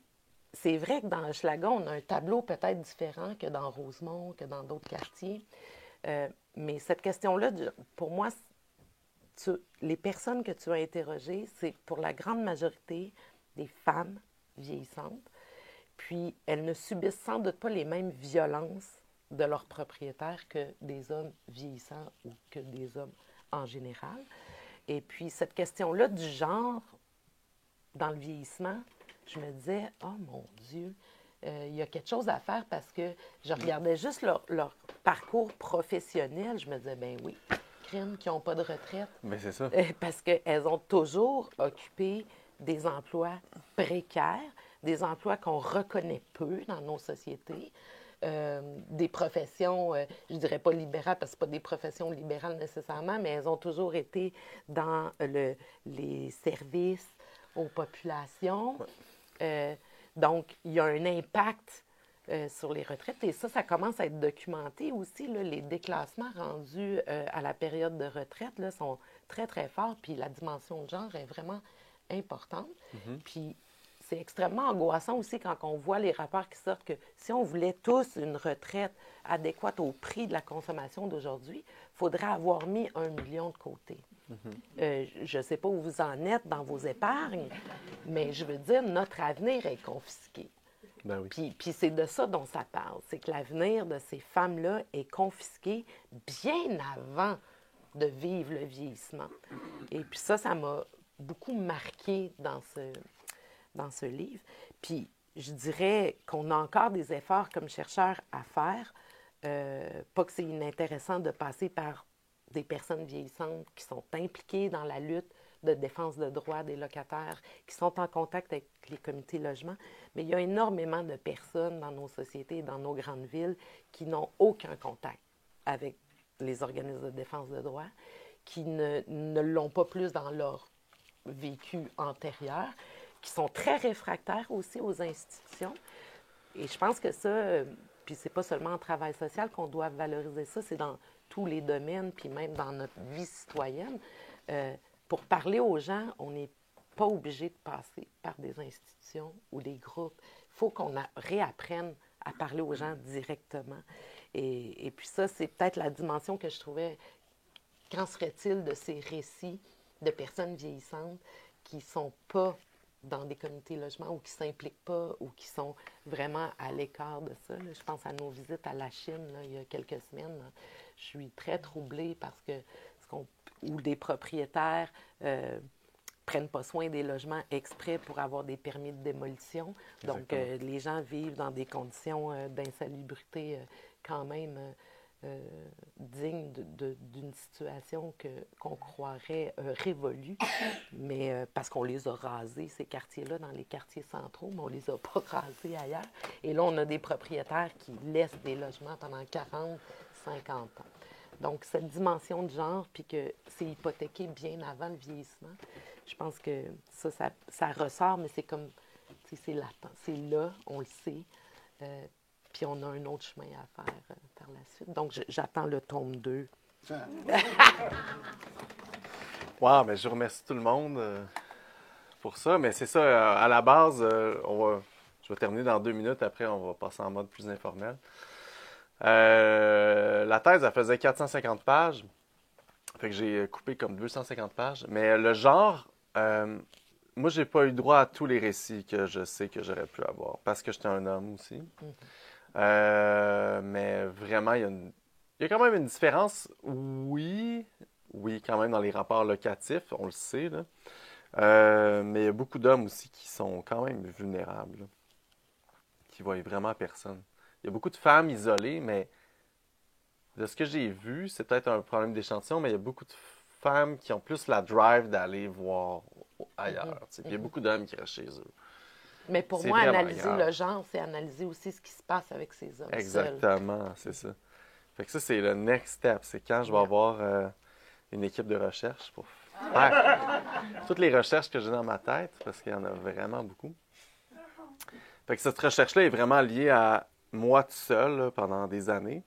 c'est vrai que dans Hochelaga, on a un tableau peut-être différent que dans Rosemont, que dans d'autres quartiers. Mais cette question-là, pour moi, les personnes que tu as interrogées, c'est pour la grande majorité des femmes vieillissantes. Puis, elles ne subissent sans doute pas les mêmes violences de leurs propriétaires que des hommes vieillissants ou que des hommes en général. Et puis, cette question-là du genre dans le vieillissement, je me disais, oh mon Dieu, il y a quelque chose à faire parce que je regardais juste leur parcours professionnel. Je me disais, ben oui, crimes qui n'ont pas de retraite. Mais c'est ça. Parce qu'elles ont toujours occupé des emplois précaires, des emplois qu'on reconnaît peu dans nos sociétés, des professions, je ne dirais pas libérales, parce que ce pas des professions libérales nécessairement, mais elles ont toujours été dans les services aux populations. Donc, il y a un impact sur les retraites. Et ça commence à être documenté aussi. Là, les déclassements rendus à la période de retraite là, sont très, très forts. Puis la dimension de genre est vraiment importante. Puis c'est extrêmement angoissant aussi quand on voit les rapports qui sortent que si on voulait tous une retraite adéquate au prix de la consommation d'aujourd'hui, il faudrait avoir mis 1 million de côté. Je ne sais pas où vous en êtes dans vos épargnes, mais je veux dire, notre avenir est confisqué. Ben oui. Puis c'est de ça dont ça parle. C'est que l'avenir de ces femmes-là est confisqué bien avant de vivre le vieillissement. Et puis ça m'a beaucoup marqué dans ce livre. Puis je dirais qu'on a encore des efforts comme chercheurs à faire. Pas que c'est inintéressant de passer par des personnes vieillissantes qui sont impliquées dans la lutte de défense de droits des locataires, qui sont en contact avec les comités logement. Mais il y a énormément de personnes dans nos sociétés et dans nos grandes villes qui n'ont aucun contact avec les organismes de défense de droits, qui ne l'ont pas plus dans leur vécu antérieur, qui sont très réfractaires aussi aux institutions. Et je pense que ça, puis c'est pas seulement en travail social qu'on doit valoriser ça, c'est dans tous les domaines, puis même dans notre vie citoyenne. Pour parler aux gens, on n'est pas obligé de passer par des institutions ou des groupes. Il faut qu'on réapprenne à parler aux gens directement. Et puis ça, c'est peut-être la dimension que je trouvais. Qu'en serait-il de ces récits de personnes vieillissantes qui ne sont pas dans des comités logement ou qui ne s'impliquent pas ou qui sont vraiment à l'écart de ça. Là. Je pense à nos visites à la Chine là, il y a quelques semaines. Là. Je suis très troublée parce que ou des propriétaires prennent pas soin des logements exprès pour avoir des permis de démolition. Donc, les gens vivent dans des conditions d'insalubrité quand même dignes d'une situation qu'on croirait révolue, mais parce qu'on les a rasés, ces quartiers-là, dans les quartiers centraux, mais on les a pas rasés ailleurs. Et là, on a des propriétaires qui laissent des logements pendant 40, 50 ans. Donc, cette dimension de genre, puis que c'est hypothéqué bien avant le vieillissement, je pense que ça ressort, mais c'est comme, c'est latent. C'est là, on le sait, puis on a un autre chemin à faire par la suite. Donc, j'attends le tome 2. Wow, mais je remercie tout le monde pour ça. Mais c'est ça, à la base, je vais terminer dans 2 minutes. Après, on va passer en mode plus informel. La thèse, elle faisait 450 pages. Fait que j'ai coupé comme 250 pages. Mais le genre, moi, j'ai pas eu droit à tous les récits que je sais que j'aurais pu avoir. Parce que j'étais un homme aussi. Mais vraiment, il y a quand même une différence. Oui, quand même dans les rapports locatifs, on le sait, là. Mais il y a beaucoup d'hommes aussi qui sont quand même vulnérables, là, qui voient vraiment personne. Il y a beaucoup de femmes isolées, mais de ce que j'ai vu, c'est peut-être un problème d'échantillon, mais il y a beaucoup de femmes qui ont plus la drive d'aller voir ailleurs. Puis il y a beaucoup d'hommes qui restent chez eux. Mais pour moi, analyser le genre, c'est analyser aussi ce qui se passe avec ces hommes. Exactement, c'est ça. Fait que ça, c'est le next step. C'est quand je vais avoir une équipe de recherche pour faire toutes les recherches que j'ai dans ma tête, parce qu'il y en a vraiment beaucoup. Fait que cette recherche-là est vraiment liée à moi tout seul là, pendant des années.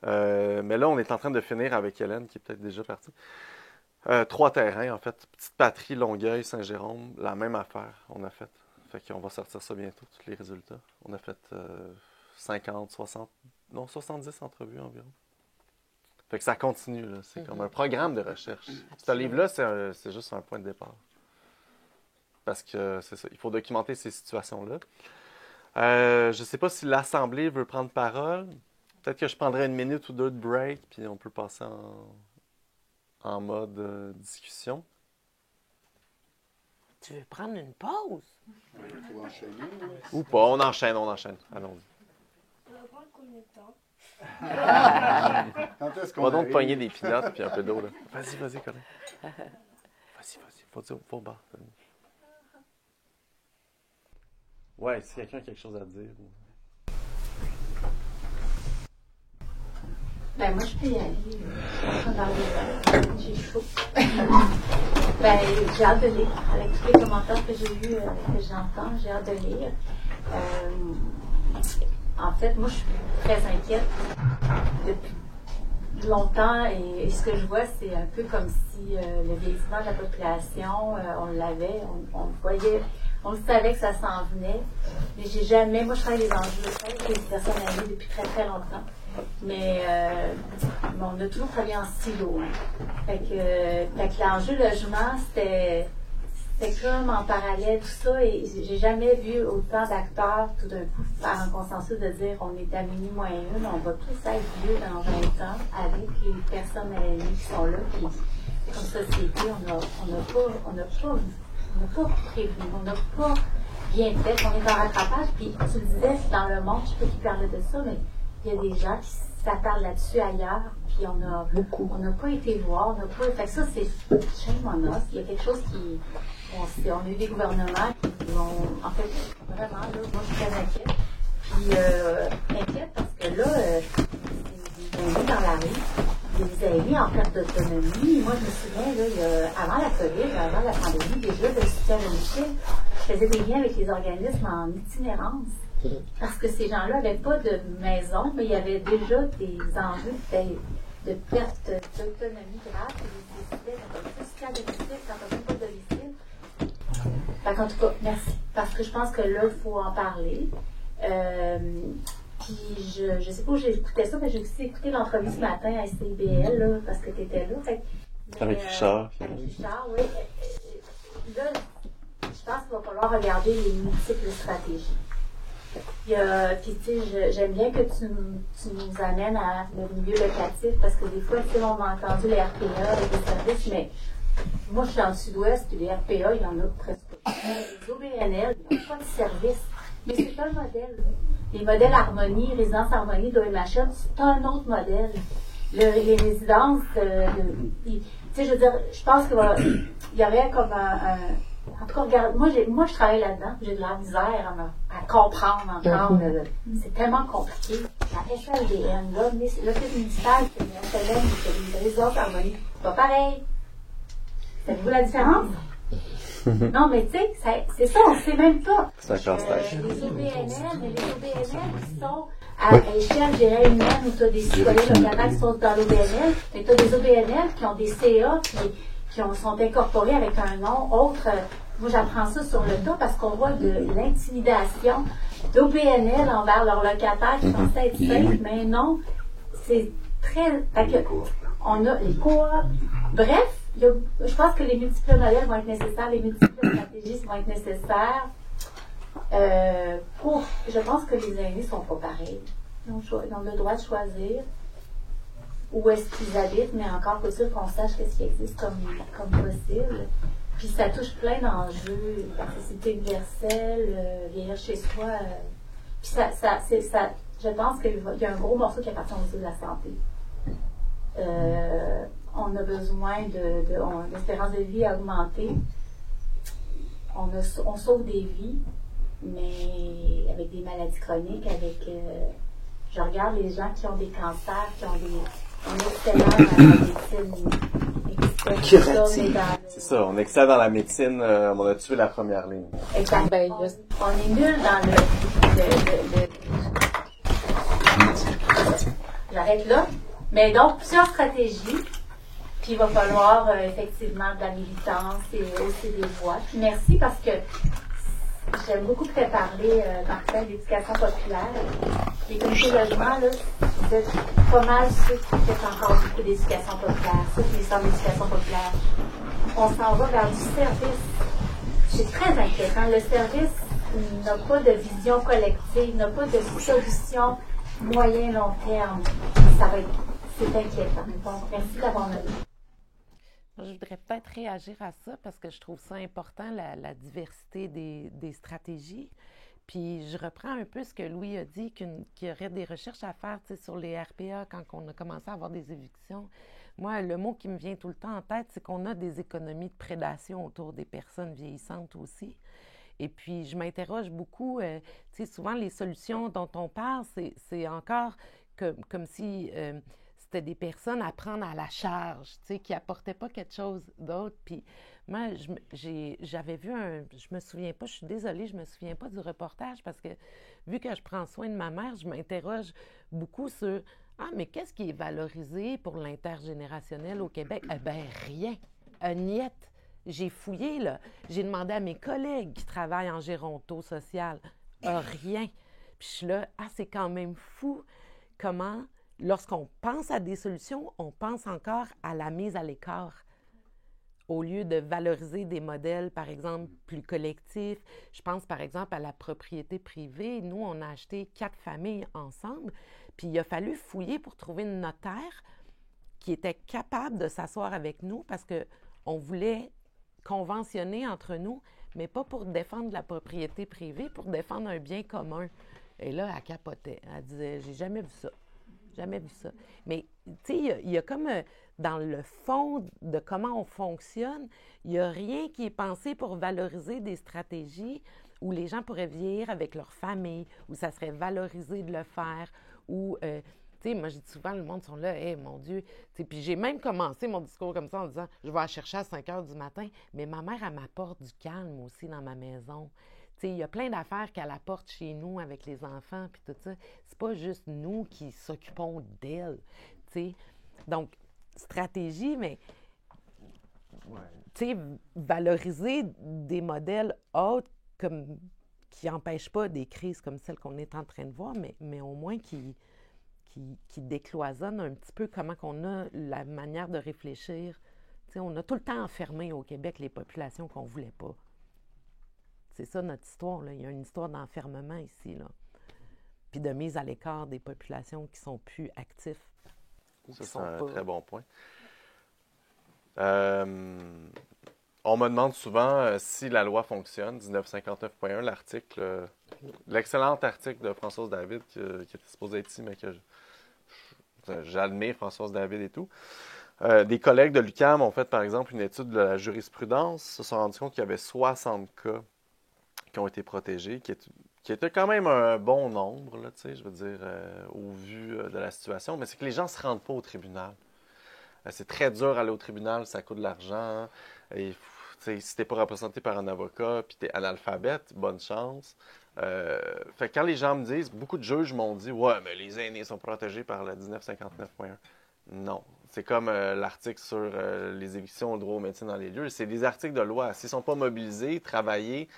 Mais là, on est en train de finir avec Hélène, qui est peut-être déjà partie. 3 terrains, en fait. Petite Patrie, Longueuil, Saint-Jérôme, la même affaire on a fait. Fait qu'on va sortir ça bientôt, tous les résultats. On a fait 50, 60, non, 70 entrevues environ. Fait que ça continue, là. C'est comme un programme de recherche. Ce livre-là, c'est juste un point de départ. Parce que c'est ça, il faut documenter ces situations-là. Je ne sais pas si l'Assemblée veut prendre parole. Peut-être que je prendrai 1 minute ou 2 de break, puis on peut passer en mode discussion. Tu veux prendre une pause? Il faut enchaîner. Ou pas, on enchaîne. Allons-y. On va prendre combien de temps? Quand est-ce qu'on On va donc arrive? pogner des pinottes puis un peu d'eau, là. Vas-y, Colin. Vas-y. Faut bas. Ouais, si quelqu'un a quelque chose à dire. Ben, moi, je peux y aller. J'ai chaud. Ben, j'ai hâte de lire. Avec tous les commentaires que j'ai vus, que j'entends, j'ai hâte de lire. En fait, moi, je suis très inquiète depuis longtemps et ce que je vois, c'est un peu comme si le vieillissement de la population, on l'avait, on le voyait, on le savait que ça s'en venait, mais j'ai jamais, moi je travaille les enjeux, je travaille avec les personnes âgées depuis très très longtemps, mais on a toujours travaillé en silo. Fait que l'enjeu logement, c'était comme en parallèle tout ça, et j'ai jamais vu autant d'acteurs tout d'un coup faire un consensus de dire on est à minuit moins une, on va tous être vieux dans 20 ans avec les personnes aînées qui sont là, puis comme société, on n'a pas prévu, on n'a pas bien fait, on est en rattrapage, puis tu le disais, dans le monde, je sais pas qui parlait de ça, mais il y a des gens qui s'attardent là-dessus ailleurs, puis on n'a pas été voir, fait que ça, c'est shame on us, il y a quelque chose qui... On a eu des gouvernements qui vont, en fait, vraiment, là, moi je suis très inquiète. Puis, inquiète parce que là, ils ont mis dans la rue, ils les avaient mis en perte d'autonomie. Moi, je me souviens, là, avant la COVID, avant la pandémie, déjà, le soutien à domicile, je faisais des liens avec les organismes en itinérance. Parce que ces gens-là n'avaient pas de maison, mais il y avait déjà des enjeux de perte d'autonomie grave. Ils décidaient de soutien à domicile, quand on n'a pas de domicile. En tout cas, merci. Parce que je pense que là, il faut en parler. Puis, je sais pas où j'ai écouté ça, mais j'ai aussi écouté l'entrevue ce matin à STBL, là, parce que tu étais là. Avec Richard. Avec Richard, oui. Là, je pense qu'il va falloir regarder les multiples stratégies. Puis, tu sais, j'aime bien que tu nous amènes à le milieu locatif, parce que des fois, tu sais, on a entendu les RPA et les services, mais Moi, je suis dans le sud-ouest, puis les RPA, il y en a presque pas. Les OBNL, ils n'ont pas de service. Mais c'est un modèle. Les modèles Harmonie, Résidence Harmonie d'OMHM, c'est un autre modèle. Les résidences, tu sais, je veux dire, je pense qu'il y aurait comme en tout cas, regarde, moi, je travaille là-dedans, j'ai de la misère à comprendre encore. C'est tellement compliqué. La SLDN, là, l'Office municipal, c'est le SLM, c'est les résidences Harmonie. C'est pas pareil. Savez-vous la différence? Non, mais tu sais, c'est ça, on ne sait même pas. C'est un casse-tête. Les OBNL qui sont à échelle, je dirais, humaine, où tu as des citoyens locaux qui sont dans l'OBNL, mais tu as des OBNL qui ont des CA qui sont incorporés avec un nom autre. Moi, j'apprends ça sur le tas parce qu'on voit de l'intimidation d'OBNL envers leurs locataires qui pensaient être safe, mais non, c'est très... On a les coops. Bref, je pense que les multiples modèles vont être nécessaires, les multiples stratégies vont être nécessaires. Je pense que les aînés sont pas pareils. Ils ont le droit de choisir où est-ce qu'ils habitent, mais encore faut-il qu'on sache qu'est-ce qui existe comme possible. Puis ça touche plein d'enjeux, l'accessibilité universelle, vieillir chez soi. Puis je pense qu'il y a un gros morceau qui appartient aussi de la santé. On a besoin l'espérance de vie a augmenté. On sauve des vies, mais avec des maladies chroniques, je regarde les gens qui ont des cancers, qui ont on excelle dans la médecine. C'est ça, on excelle dans la médecine, on a tué la première ligne. Exact. On est nul dans J'arrête là. Mais donc, plusieurs stratégies. Puis il va falloir effectivement de la militance et aussi des voix. Puis merci parce que j'aime beaucoup que tu aies parlé, Martin, d'éducation populaire. Les comités logement, là, vous êtes pas mal ceux qui font encore beaucoup d'éducation populaire, ceux qui sont d'éducation populaire. On s'en va vers du service. C'est très inquiétant. Le service n'a pas de vision collective, n'a pas de solution moyen-long terme. C'est inquiétant. Donc, merci d'avoir noté. Je voudrais peut-être réagir à ça parce que je trouve ça important, la diversité des stratégies. Puis je reprends un peu ce que Louis a dit, qu'il y aurait des recherches à faire sur les RPA quand on a commencé à avoir des évictions. Moi, le mot qui me vient tout le temps en tête, c'est qu'on a des économies de prédation autour des personnes vieillissantes aussi. Et puis, je m'interroge beaucoup, souvent les solutions dont on parle, c'est encore comme si c'était des personnes à prendre à la charge, qui n'apportaient pas quelque chose d'autre. Puis moi, j'avais vu je me souviens pas, je suis désolée, je me souviens pas du reportage parce que vu que je prends soin de ma mère, je m'interroge beaucoup sur mais qu'est-ce qui est valorisé pour l'intergénérationnel au Québec? Eh bien, rien. Niette. J'ai fouillé, là. J'ai demandé à mes collègues qui travaillent en géronto-social. Rien. Puis je suis là, c'est quand même fou comment, lorsqu'on pense à des solutions, on pense encore à la mise à l'écart. Au lieu de valoriser des modèles, par exemple, plus collectifs. Je pense, par exemple, à la propriété privée. Nous, on a acheté 4 familles ensemble, puis il a fallu fouiller pour trouver une notaire qui était capable de s'asseoir avec nous parce qu'on voulait conventionner entre nous, mais pas pour défendre la propriété privée, pour défendre un bien commun. Et là, elle capotait. Elle disait, j'ai jamais vu ça. Jamais vu ça. Mais, tu sais, il y a comme dans le fond de comment on fonctionne, il n'y a rien qui est pensé pour valoriser des stratégies où les gens pourraient vieillir avec leur famille, où ça serait valorisé de le faire, où, tu sais, moi, je dis souvent, le monde sont là, mon Dieu. Puis j'ai même commencé mon discours comme ça en disant, je vais la chercher à 5 heures du matin, mais ma mère, elle m'apporte du calme aussi dans ma maison. Il y a plein d'affaires qu'elle apporte chez nous avec les enfants, puis tout ça. C'est pas juste nous qui s'occupons d'elle, tu sais. Donc, stratégie, mais, tu sais, valoriser des modèles autres qui n'empêchent pas des crises comme celles qu'on est en train de voir, mais au moins qui décloisonnent un petit peu comment qu'on a la manière de réfléchir. Tu sais, on a tout le temps enfermé au Québec les populations qu'on ne voulait pas. C'est ça notre histoire, là. Il y a une histoire d'enfermement ici, là. Puis de mise à l'écart des populations qui sont plus actifs. Ça, c'est un très bon point. On me demande souvent si la loi fonctionne, 1959.1, l'article, l'excellent article de Françoise David qui était supposé être ici, mais que j'admire Françoise David et tout. Des collègues de l'UQAM ont fait, par exemple, une étude de la jurisprudence, se sont rendus compte qu'il y avait 60 cas qui ont été protégés, qui était quand même un bon nombre, là, je veux dire, au vu de la situation, mais c'est que les gens ne se rendent pas au tribunal. C'est très dur d'aller au tribunal, ça coûte de l'argent. Hein, et si tu n'es pas représenté par un avocat puis tu es analphabète, bonne chance. Fait que quand les gens me disent, beaucoup de juges m'ont dit « Ouais, mais les aînés sont protégés par le 1959.1 ». Non. C'est comme l'article sur les évictions, le droit au maintien dans les lieux. C'est des articles de loi. S'ils ne sont pas mobilisés, travailler,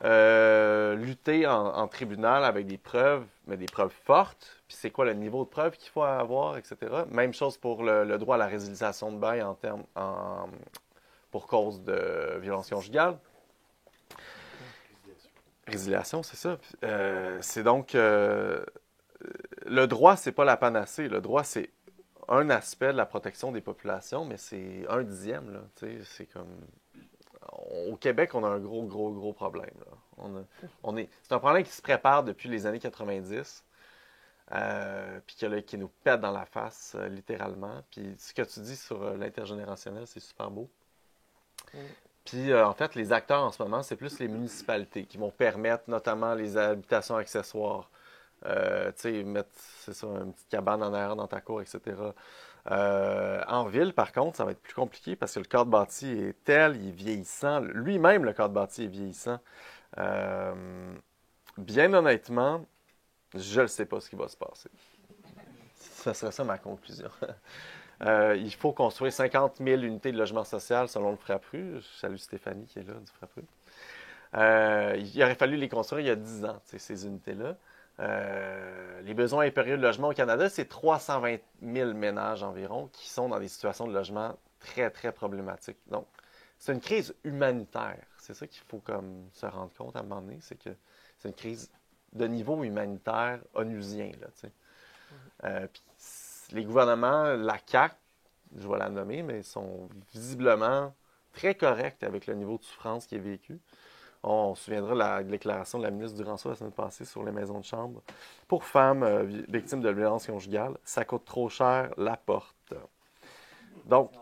lutter en tribunal avec des preuves, mais des preuves fortes, puis c'est quoi le niveau de preuve qu'il faut avoir, etc. Même chose pour le droit à la résiliation de bail pour cause de violence conjugale. Résiliation, c'est ça. C'est donc... le droit, c'est pas la panacée. Le droit, c'est un aspect de la protection des populations, mais c'est 1/10, là. C'est comme... Au Québec, on a un gros problème, là. C'est un problème qui se prépare depuis les années 90, puis qui nous pète dans la face, littéralement. Puis ce que tu dis sur l'intergénérationnel, c'est super beau. Puis, en fait, les acteurs en ce moment, c'est plus les municipalités qui vont permettre notamment les habitations accessoires. Tu sais, mettre, c'est ça, une petite cabane en arrière dans ta cour, etc. En ville, par contre, ça va être plus compliqué parce que le cadre bâti est tel, il est vieillissant. Lui-même, le cadre bâti est vieillissant. Bien honnêtement, je ne sais pas ce qui va se passer. Ce serait ça ma conclusion. Il faut construire 50 000 unités de logement social selon le FRAPRU. Je salue Stéphanie qui est là du FRAPRU. Il aurait fallu les construire il y a 10 ans, ces unités-là. Les besoins impérieux de logement au Canada, c'est 320 000 ménages environ qui sont dans des situations de logement très, très problématiques. Donc, c'est une crise humanitaire. C'est ça qu'il faut comme se rendre compte à un moment donné, c'est que c'est une crise de niveau humanitaire onusien, là, tu sais. Puis les gouvernements, la CAQ, je vais la nommer, mais ils sont visiblement très corrects avec le niveau de souffrance qui est vécu. On se souviendra de la déclaration de la ministre Duranceau la semaine passée sur les maisons de chambre. Pour femmes victimes de violence conjugale, ça coûte trop cher, la porte. Donc,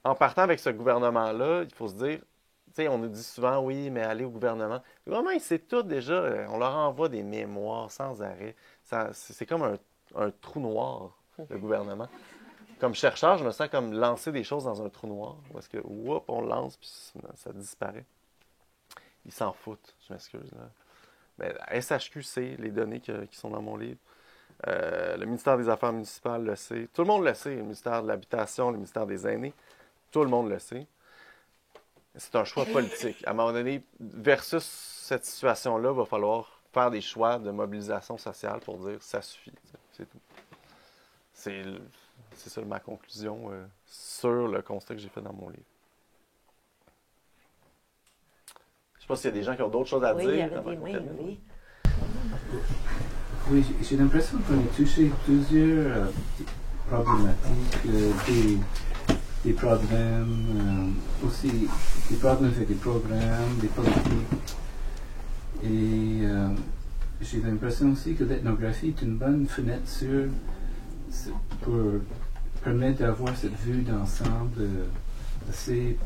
en partant avec ce gouvernement-là, il faut se dire, tu sais, on nous dit souvent, oui, mais allez au gouvernement. Le gouvernement, il sait tout déjà. On leur envoie des mémoires sans arrêt. C'est comme un trou noir, le gouvernement. Comme chercheur, je me sens comme lancer des choses dans un trou noir. Parce que, whoop, on lance, puis ça disparaît. Ils s'en foutent, je m'excuse. Là. Mais la SHQ sait les données qui sont dans mon livre. Le ministère des Affaires municipales le sait. Tout le monde le sait. Le ministère de l'Habitation, le ministère des Aînés. Tout le monde le sait. C'est un choix politique. À un moment donné, versus cette situation-là, il va falloir faire des choix de mobilisation sociale pour dire ça suffit. C'est tout. C'est ça ma conclusion sur le constat que j'ai fait dans mon livre. Je ne sais pas s'il y a des gens qui ont d'autres choses à dire. Oui, il y avait des mains, oui. Oui, j'ai l'impression qu'on a touché plusieurs problématiques, des problèmes, aussi des problèmes avec des programmes, des politiques. Et j'ai l'impression aussi que l'ethnographie est une bonne fenêtre pour permettre d'avoir cette vue d'ensemble assez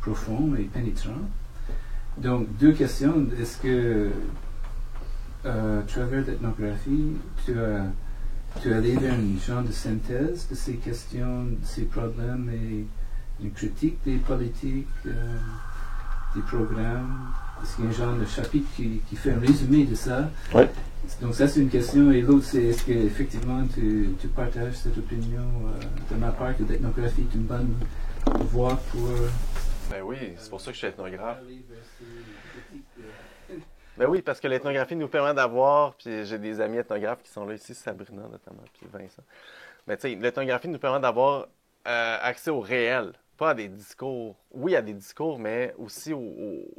profonde et pénétrante. Donc, deux questions. Est-ce que, à travers l'ethnographie, tu as allé vers une genre de synthèse de ces questions, de ces problèmes et une critique des politiques, des programmes? Est-ce qu'il y a un genre de chapitre qui fait un résumé de ça? Oui. Donc, ça, c'est une question. Et l'autre, c'est est-ce qu'effectivement, tu partages cette opinion de ma part que l'ethnographie est une bonne voie pour... Ben oui, c'est pour ça que je suis ethnographe. Ben oui, parce que l'ethnographie nous permet d'avoir, puis j'ai des amis ethnographes qui sont là ici, Sabrina notamment, puis Vincent. Mais tu sais, l'ethnographie nous permet d'avoir accès au réel, pas à des discours. Oui, à des discours, mais aussi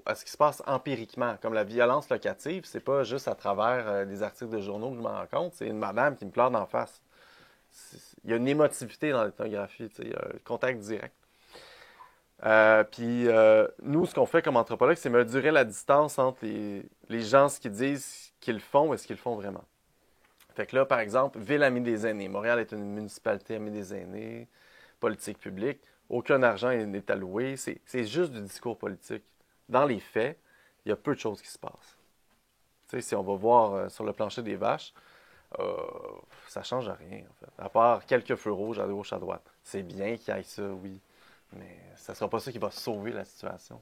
à ce qui se passe empiriquement. Comme la violence locative, c'est pas juste à travers des articles de journaux que je me rends compte, c'est une madame qui me pleure d'en face. il y a une émotivité dans l'ethnographie, il y a un contact direct. Puis nous, ce qu'on fait comme anthropologue, c'est mesurer la distance entre les gens, ce qu'ils disent qu'ils font et ce qu'ils font vraiment. Fait que là, par exemple, Ville amie des aînés. Montréal est une municipalité amie des aînés, politique publique. Aucun argent n'est alloué. C'est juste du discours politique. Dans les faits, il y a peu de choses qui se passent. Tu sais, si on va voir sur le plancher des vaches, ça ne change rien, en fait. À part quelques feux rouges à gauche, à droite. C'est bien qu'il y ait ça, oui. Mais ça ne sera pas ça qui va sauver la situation.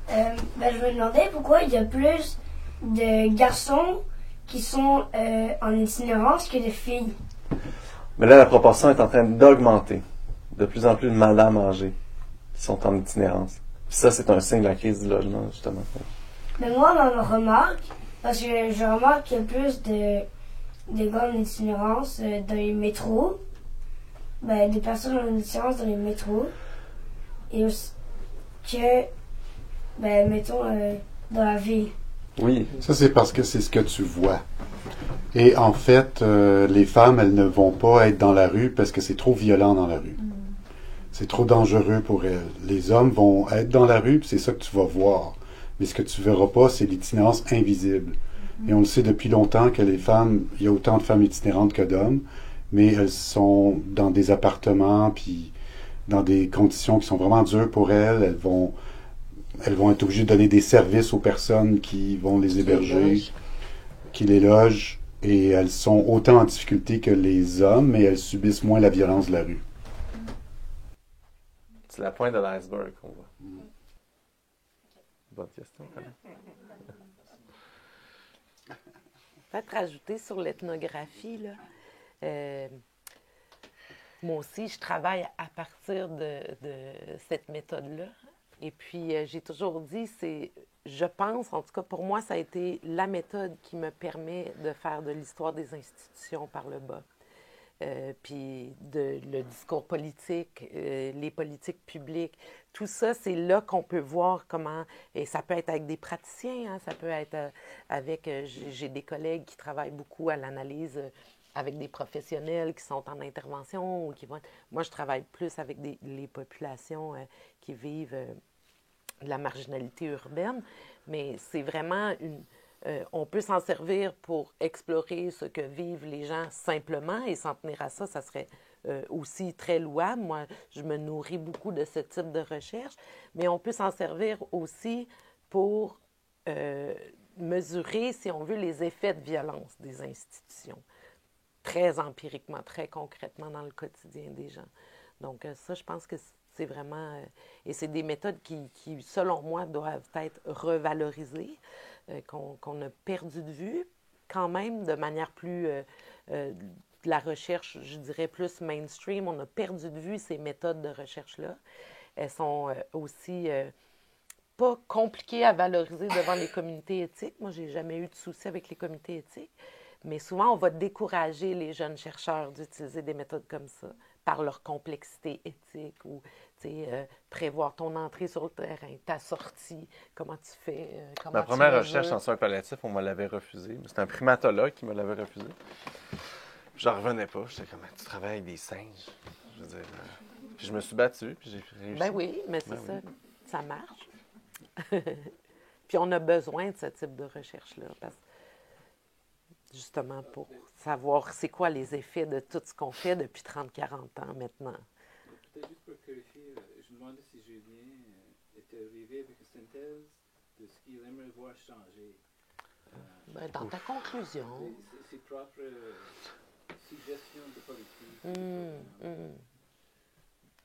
Je me demandais pourquoi il y a plus de garçons qui sont en itinérance que de filles. Mais là, la proportion est en train d'augmenter. De plus en plus de madames âgées qui sont en itinérance. Puis ça, c'est un signe de la crise du logement, justement. Mais moi, on en remarque, parce que je remarque qu'il y a plus de gars en itinérance dans les métros. Des personnes en itinérance dans les métros. Et aussi que, mettons, dans la ville. Oui. Ça, c'est parce que c'est ce que tu vois. Et en fait, les femmes, elles ne vont pas être dans la rue parce que c'est trop violent dans la rue. C'est trop dangereux pour elles. Les hommes vont être dans la rue, puis c'est ça que tu vas voir. Mais ce que tu verras pas, c'est l'itinérance invisible. Et on le sait depuis longtemps que les femmes, il y a autant de femmes itinérantes que d'hommes, mais elles sont dans des appartements, puis dans des conditions qui sont vraiment dures pour elles. Elles vont être obligées de donner des services aux personnes qui vont les héberger, qui les logent, et elles sont autant en difficulté que les hommes, mais elles subissent moins la violence de la rue. C'est la pointe de l'iceberg qu'on voit. Bonne question, quand même. Peut-être rajouter sur l'ethnographie, là. Moi aussi, je travaille à partir de cette méthode-là. Et puis, j'ai toujours dit, je pense, en tout cas pour moi, ça a été la méthode qui me permet de faire de l'histoire des institutions par le bas. Puis le discours politique, les politiques publiques, tout ça, c'est là qu'on peut voir comment, et ça peut être avec des praticiens, hein, ça peut être avec, j'ai des collègues qui travaillent beaucoup à l'analyse avec des professionnels qui sont en intervention ou qui vont. Moi, je travaille plus avec les populations qui vivent la marginalité urbaine, mais c'est vraiment on peut s'en servir pour explorer ce que vivent les gens simplement et s'en tenir à ça, ça serait aussi très louable. Moi, je me nourris beaucoup de ce type de recherche, mais on peut s'en servir aussi pour mesurer, si on veut, les effets de violence des institutions, très empiriquement, très concrètement dans le quotidien des gens. Donc ça, je pense que c'est vraiment... et c'est des méthodes qui, selon moi, doivent être revalorisées, qu'on a perdu de vue, quand même, de manière plus... de la recherche, je dirais, plus mainstream. On a perdu de vue ces méthodes de recherche-là. Elles sont aussi pas compliquées à valoriser devant les comités éthiques. Moi, j'ai jamais eu de souci avec les comités éthiques. Mais souvent, on va décourager les jeunes chercheurs d'utiliser des méthodes comme ça par leur complexité éthique ou prévoir ton entrée sur le terrain, ta sortie, comment tu fais. Ma première recherche en soins palliatifs, on me l'avait refusé. C'était un primatologue qui me l'avait refusé. J'en revenais pas. J'étais comme, tu travailles avec des singes. Je veux dire, puis je me suis battu, puis j'ai réussi. Ben oui, mais c'est ça. Oui. Ça marche. Puis on a besoin de ce type de recherche-là, parce que justement pour savoir c'est quoi les effets de tout ce qu'on fait depuis 30-40 ans maintenant. Peut-être juste pour clarifier, je me demandais si Julien était arrivé avec une synthèse de ce qu'il aimerait voir changer. Dans ta conclusion. Ses propres suggestions de politique.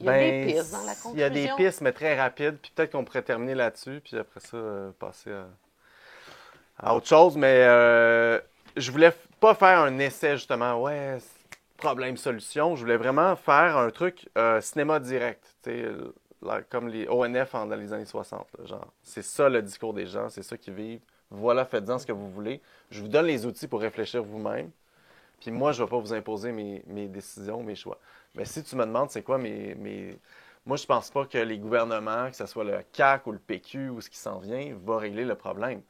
Il y a des pistes dans la conclusion. Il y a des pistes, mais très rapides. Puis peut-être qu'on pourrait terminer là-dessus, puis après ça, passer à autre chose. Mais je voulais pas faire un essai, justement, problème-solution. Je voulais vraiment faire un truc cinéma direct, comme les ONF dans les années 60. Là, genre. C'est ça le discours des gens, c'est ça qu'ils vivent. Voilà, faites-en ce que vous voulez. Je vous donne les outils pour réfléchir vous-même. Puis moi, je ne vais pas vous imposer mes décisions, mes choix. Mais si tu me demandes c'est quoi moi, je pense pas que les gouvernements, que ce soit le CAQ ou le PQ ou ce qui s'en vient, va régler le problème.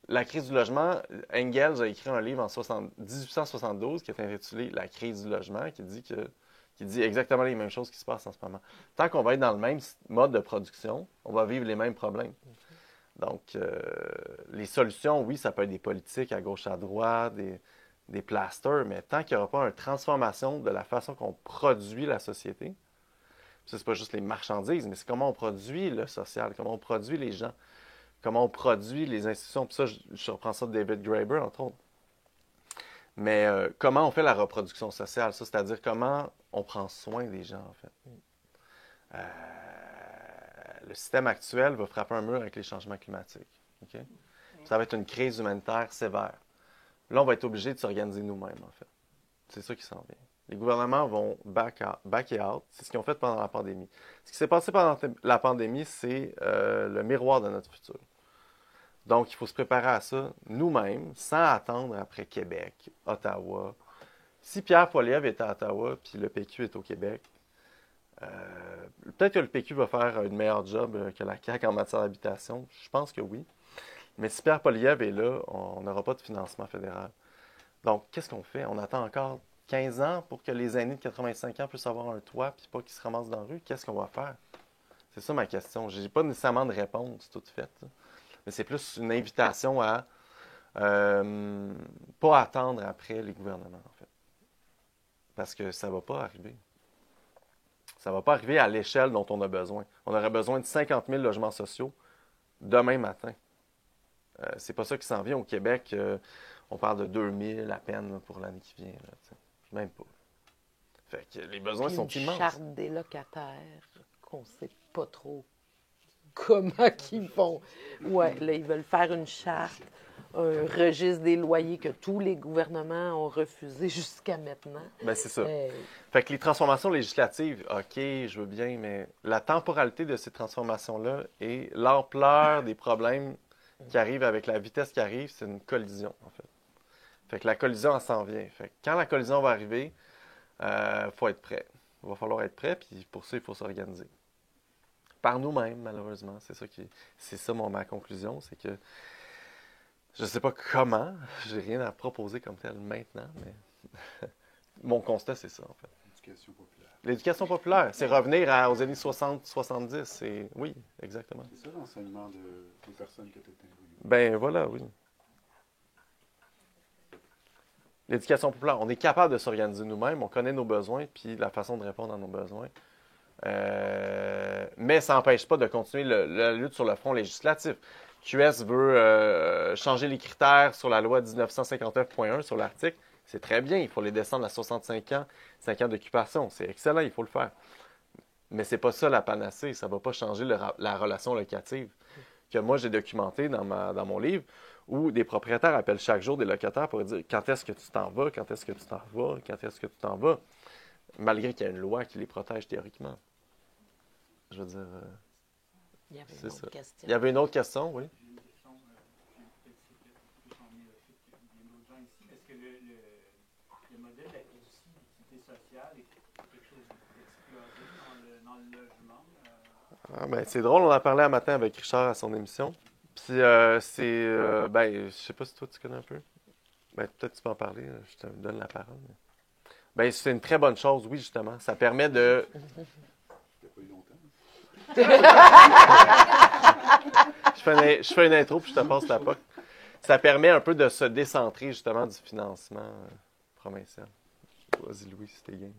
la crise du logement, Engels a écrit un livre en 1872 qui est intitulé « La crise du logement » qui dit exactement les mêmes choses qui se passent en ce moment. Tant qu'on va être dans le même mode de production, on va vivre les mêmes problèmes. Donc, les solutions, oui, ça peut être des politiques à gauche, à droite, des plasters, mais tant qu'il n'y aura pas une transformation de la façon qu'on produit la société, ça, c'est pas juste les marchandises, mais c'est comment on produit le social, comment on produit les gens, comment on produit les institutions. Puis ça, je reprends ça de David Graeber, entre autres. Mais comment on fait la reproduction sociale, ça, c'est-à-dire comment on prend soin des gens, en fait. Le système actuel va frapper un mur avec les changements climatiques. Okay? Ça va être une crise humanitaire sévère. Là, on va être obligé de s'organiser nous-mêmes, en fait. C'est ça qui s'en vient. Les gouvernements vont back et out. C'est ce qu'ils ont fait pendant la pandémie. Ce qui s'est passé pendant la pandémie, c'est le miroir de notre futur. Donc, il faut se préparer à ça nous-mêmes, sans attendre après Québec, Ottawa. Si Pierre Poilievre est à Ottawa, puis le PQ est au Québec, peut-être que le PQ va faire une meilleure job que la CAQ en matière d'habitation. Je pense que oui. Mais si Pierre Poilievre est là, on n'aura pas de financement fédéral. Donc, qu'est-ce qu'on fait? On attend encore 15 ans pour que les aînés de 85 ans puissent avoir un toit puis pas qu'ils se ramassent dans la rue. Qu'est-ce qu'on va faire? C'est ça ma question. Je n'ai pas nécessairement de réponse toute faite. Mais c'est plus une invitation à pas attendre après les gouvernements, en fait. Parce que ça ne va pas arriver. Ça ne va pas arriver à l'échelle dont on a besoin. On aurait besoin de 50 000 logements sociaux demain matin. C'est pas ça qui s'en vient au Québec. On parle de 2000 à peine là, pour l'année qui vient. Là, même pas. Fait que les besoins sont immenses. Une charte des locataires qu'on ne sait pas trop comment ils font. Ouais, là, ils veulent faire une charte, un registre des loyers que tous les gouvernements ont refusé jusqu'à maintenant. Bien, c'est ça. Fait que les transformations législatives, OK, je veux bien, mais la temporalité de ces transformations-là et l'ampleur des problèmes qui arrivent avec la vitesse qui arrive, c'est une collision, en fait. Fait que la collision, elle s'en vient. Fait que quand la collision va arriver, faut être prêt. Il va falloir être prêt, puis pour ça, il faut s'organiser. Par nous-mêmes, malheureusement. C'est ça ma conclusion, c'est que je ne sais pas comment, j'ai rien à proposer comme tel maintenant, mais mon constat, c'est ça, en fait. L'éducation populaire. L'éducation populaire, c'est revenir aux années 60-70. Oui, exactement. C'est ça l'enseignement des personnes qui étaient interviewées. Ben voilà, oui. L'éducation populaire, on est capable de s'organiser nous-mêmes, on connaît nos besoins, puis la façon de répondre à nos besoins. Mais ça n'empêche pas de continuer la lutte sur le front législatif. QS veut changer les critères sur la loi 1959.1 sur l'article. C'est très bien, il faut les descendre à 65 ans, 5 ans d'occupation. C'est excellent, il faut le faire. Mais c'est pas ça la panacée, ça ne va pas changer la relation locative que moi j'ai documentée dans mon livre, où des propriétaires appellent chaque jour des locataires pour dire quand est-ce que tu t'en vas, quand est-ce que tu t'en vas, quand est-ce que tu t'en vas, malgré qu'il y a une loi qui les protège théoriquement. Je veux dire, il y avait une autre question. Il y avait une autre question, oui. J'ai une question, peut-être en néophyte, il y a d'autres gens ici. Est-ce que le modèle d'acquisition d'utilité sociale est quelque chose d'explosé dans le logement? C'est drôle, on en parlait un matin avec Richard à son émission. Puis je sais pas si toi tu connais un peu. Peut-être tu peux en parler, je te donne la parole. C'est une très bonne chose, oui, justement. Ça permet de... je fais une intro puis je te passe la POC. Ça permet un peu de se décentrer justement du financement provincial. Vas-y Louis, c'était game.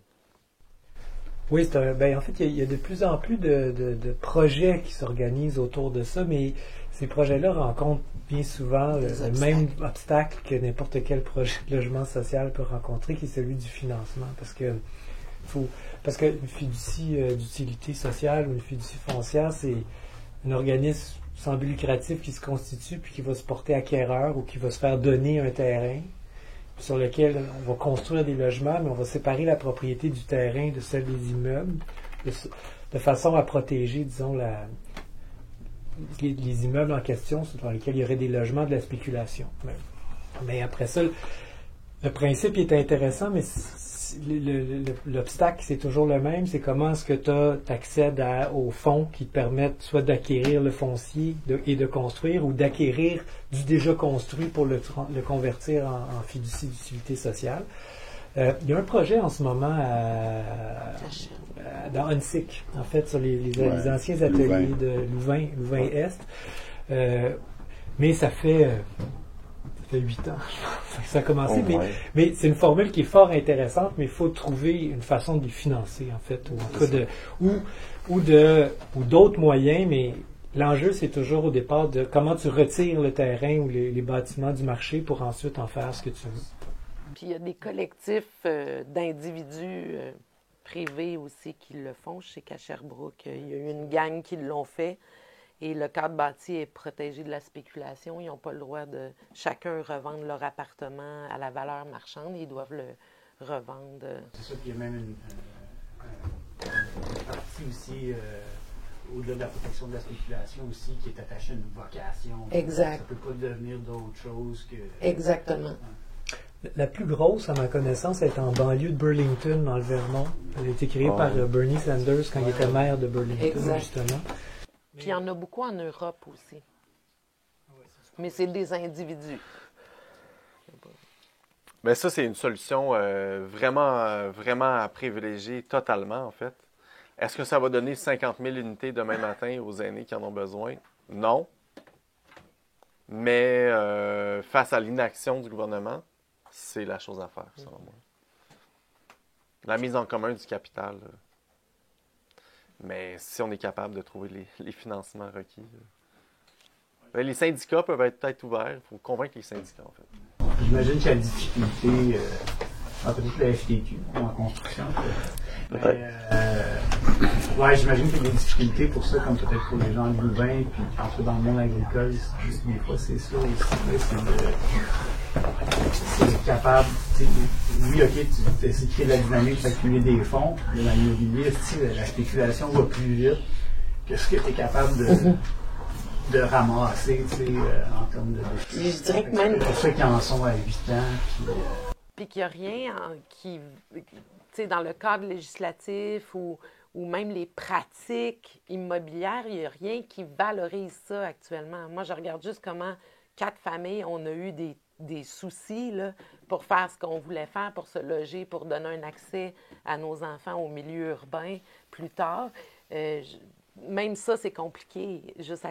Oui, en fait, il y a de plus en plus de projets qui s'organisent autour de ça, mais ces projets-là rencontrent bien souvent le même obstacle que n'importe quel projet de logement social peut rencontrer, qui est celui du financement. Parce qu'une fiducie d'utilité sociale ou une fiducie foncière, c'est un organisme sans but lucratif qui se constitue puis qui va se porter acquéreur ou qui va se faire donner un terrain sur lequel on va construire des logements, mais on va séparer la propriété du terrain de celle des immeubles de façon à protéger, disons, les immeubles en question dans lesquels il y aurait des logements de la spéculation. Mais après ça, le principe est intéressant, mais l'obstacle, c'est toujours le même. C'est comment est-ce que tu accèdes aux fonds qui te permettent soit d'acquérir le foncier et de construire ou d'acquérir du déjà construit pour le convertir en fiducie d'utilité sociale. Il y a un projet en ce moment dans Huntsic, en fait, sur les anciens ateliers de Louvain-Est. Mais ça fait 8 ans, je pense, que ça a commencé. Mais c'est une formule qui est fort intéressante, mais il faut trouver une façon de les financer, en fait, ou en tout cas ou d'autres moyens, mais l'enjeu, c'est toujours au départ de comment tu retires le terrain ou les bâtiments du marché pour ensuite en faire ce que tu veux. Puis il y a des collectifs d'individus privés aussi qui le font. Je sais qu'à Sherbrooke, il y a eu une gang qui l'ont fait. Et le cadre bâti est protégé de la spéculation. Ils n'ont pas le droit de chacun revendre leur appartement à la valeur marchande. Ils doivent le revendre. C'est ça, puis il y a même une partie aussi, au-delà de la protection de la spéculation aussi, qui est attachée à une vocation. Exact. Ça ne peut pas devenir d'autre chose que... Exactement. La plus grosse, à ma connaissance, est en banlieue de Burlington, dans le Vermont. Elle a été créée par Bernie Sanders quand il était maire de Burlington, justement. Puis il y en a beaucoup en Europe aussi. Mais c'est des individus. Mais ça, c'est une solution vraiment à privilégier totalement, en fait. Est-ce que ça va donner 50 000 unités demain matin aux aînés qui en ont besoin? Non. Mais face à l'inaction du gouvernement, c'est la chose à faire, selon moi. La mise en commun du capital. Mais si on est capable de trouver les financements requis, les syndicats peuvent être peut-être ouverts. Il faut convaincre les syndicats, en fait. J'imagine qu'il y a une difficulté, peut-être la FTQ en construction. J'imagine qu'il y a des difficultés pour ça, comme peut-être pour les gens de Louvain, puis ensuite dans le monde agricole, des fois c'est ça aussi. C'est capable, oui, ok, tu essaies de créer de la dynamique, d'accumuler des fonds, mais dans l'immobilier, la spéculation va plus vite que ce que tu es capable de ramasser, en termes de... Je dirais que même... Pour ceux qui en sont à 8 ans. Puis qu'il n'y a rien qui, dans le cadre législatif ou même les pratiques immobilières, il n'y a rien qui valorise ça actuellement. Moi, je regarde juste comment 4 familles, on a eu des soucis là, pour faire ce qu'on voulait faire, pour se loger, pour donner un accès à nos enfants au milieu urbain plus tard. Même ça, c'est compliqué. Juste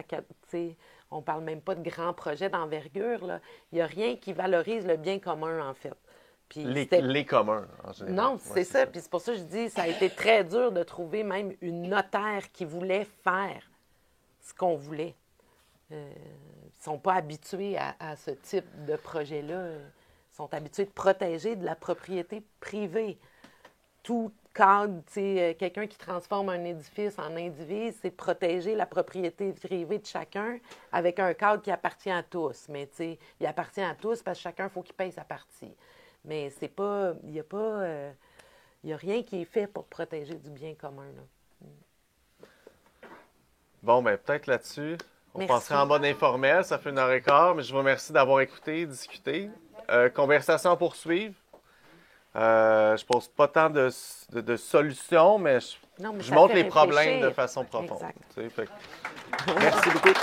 on ne parle même pas de grands projets d'envergure. Là. Il n'y a rien qui valorise le bien commun, en fait. Puis les communs, en général. Non, c'est ça. Puis c'est pour ça que je dis ça a été très dur de trouver même une notaire qui voulait faire ce qu'on voulait. Ils ne sont pas habitués à ce type de projet-là. Ils sont habitués de protéger de la propriété privée. Tout cadre, quelqu'un qui transforme un édifice en indivise, c'est de protéger la propriété privée de chacun avec un cadre qui appartient à tous. Mais il appartient à tous parce que chacun, il faut qu'il paye sa partie. Mais c'est pas, il n'y a rien qui est fait pour protéger du bien commun. Là. Bon, ben peut-être là-dessus, on Merci. passerait en mode informel. Ça fait 1h15, mais je vous remercie d'avoir écouté, discuté. Conversation à poursuivre. Je pose pas tant de solutions, mais je montre les problèmes de façon profonde. Merci beaucoup.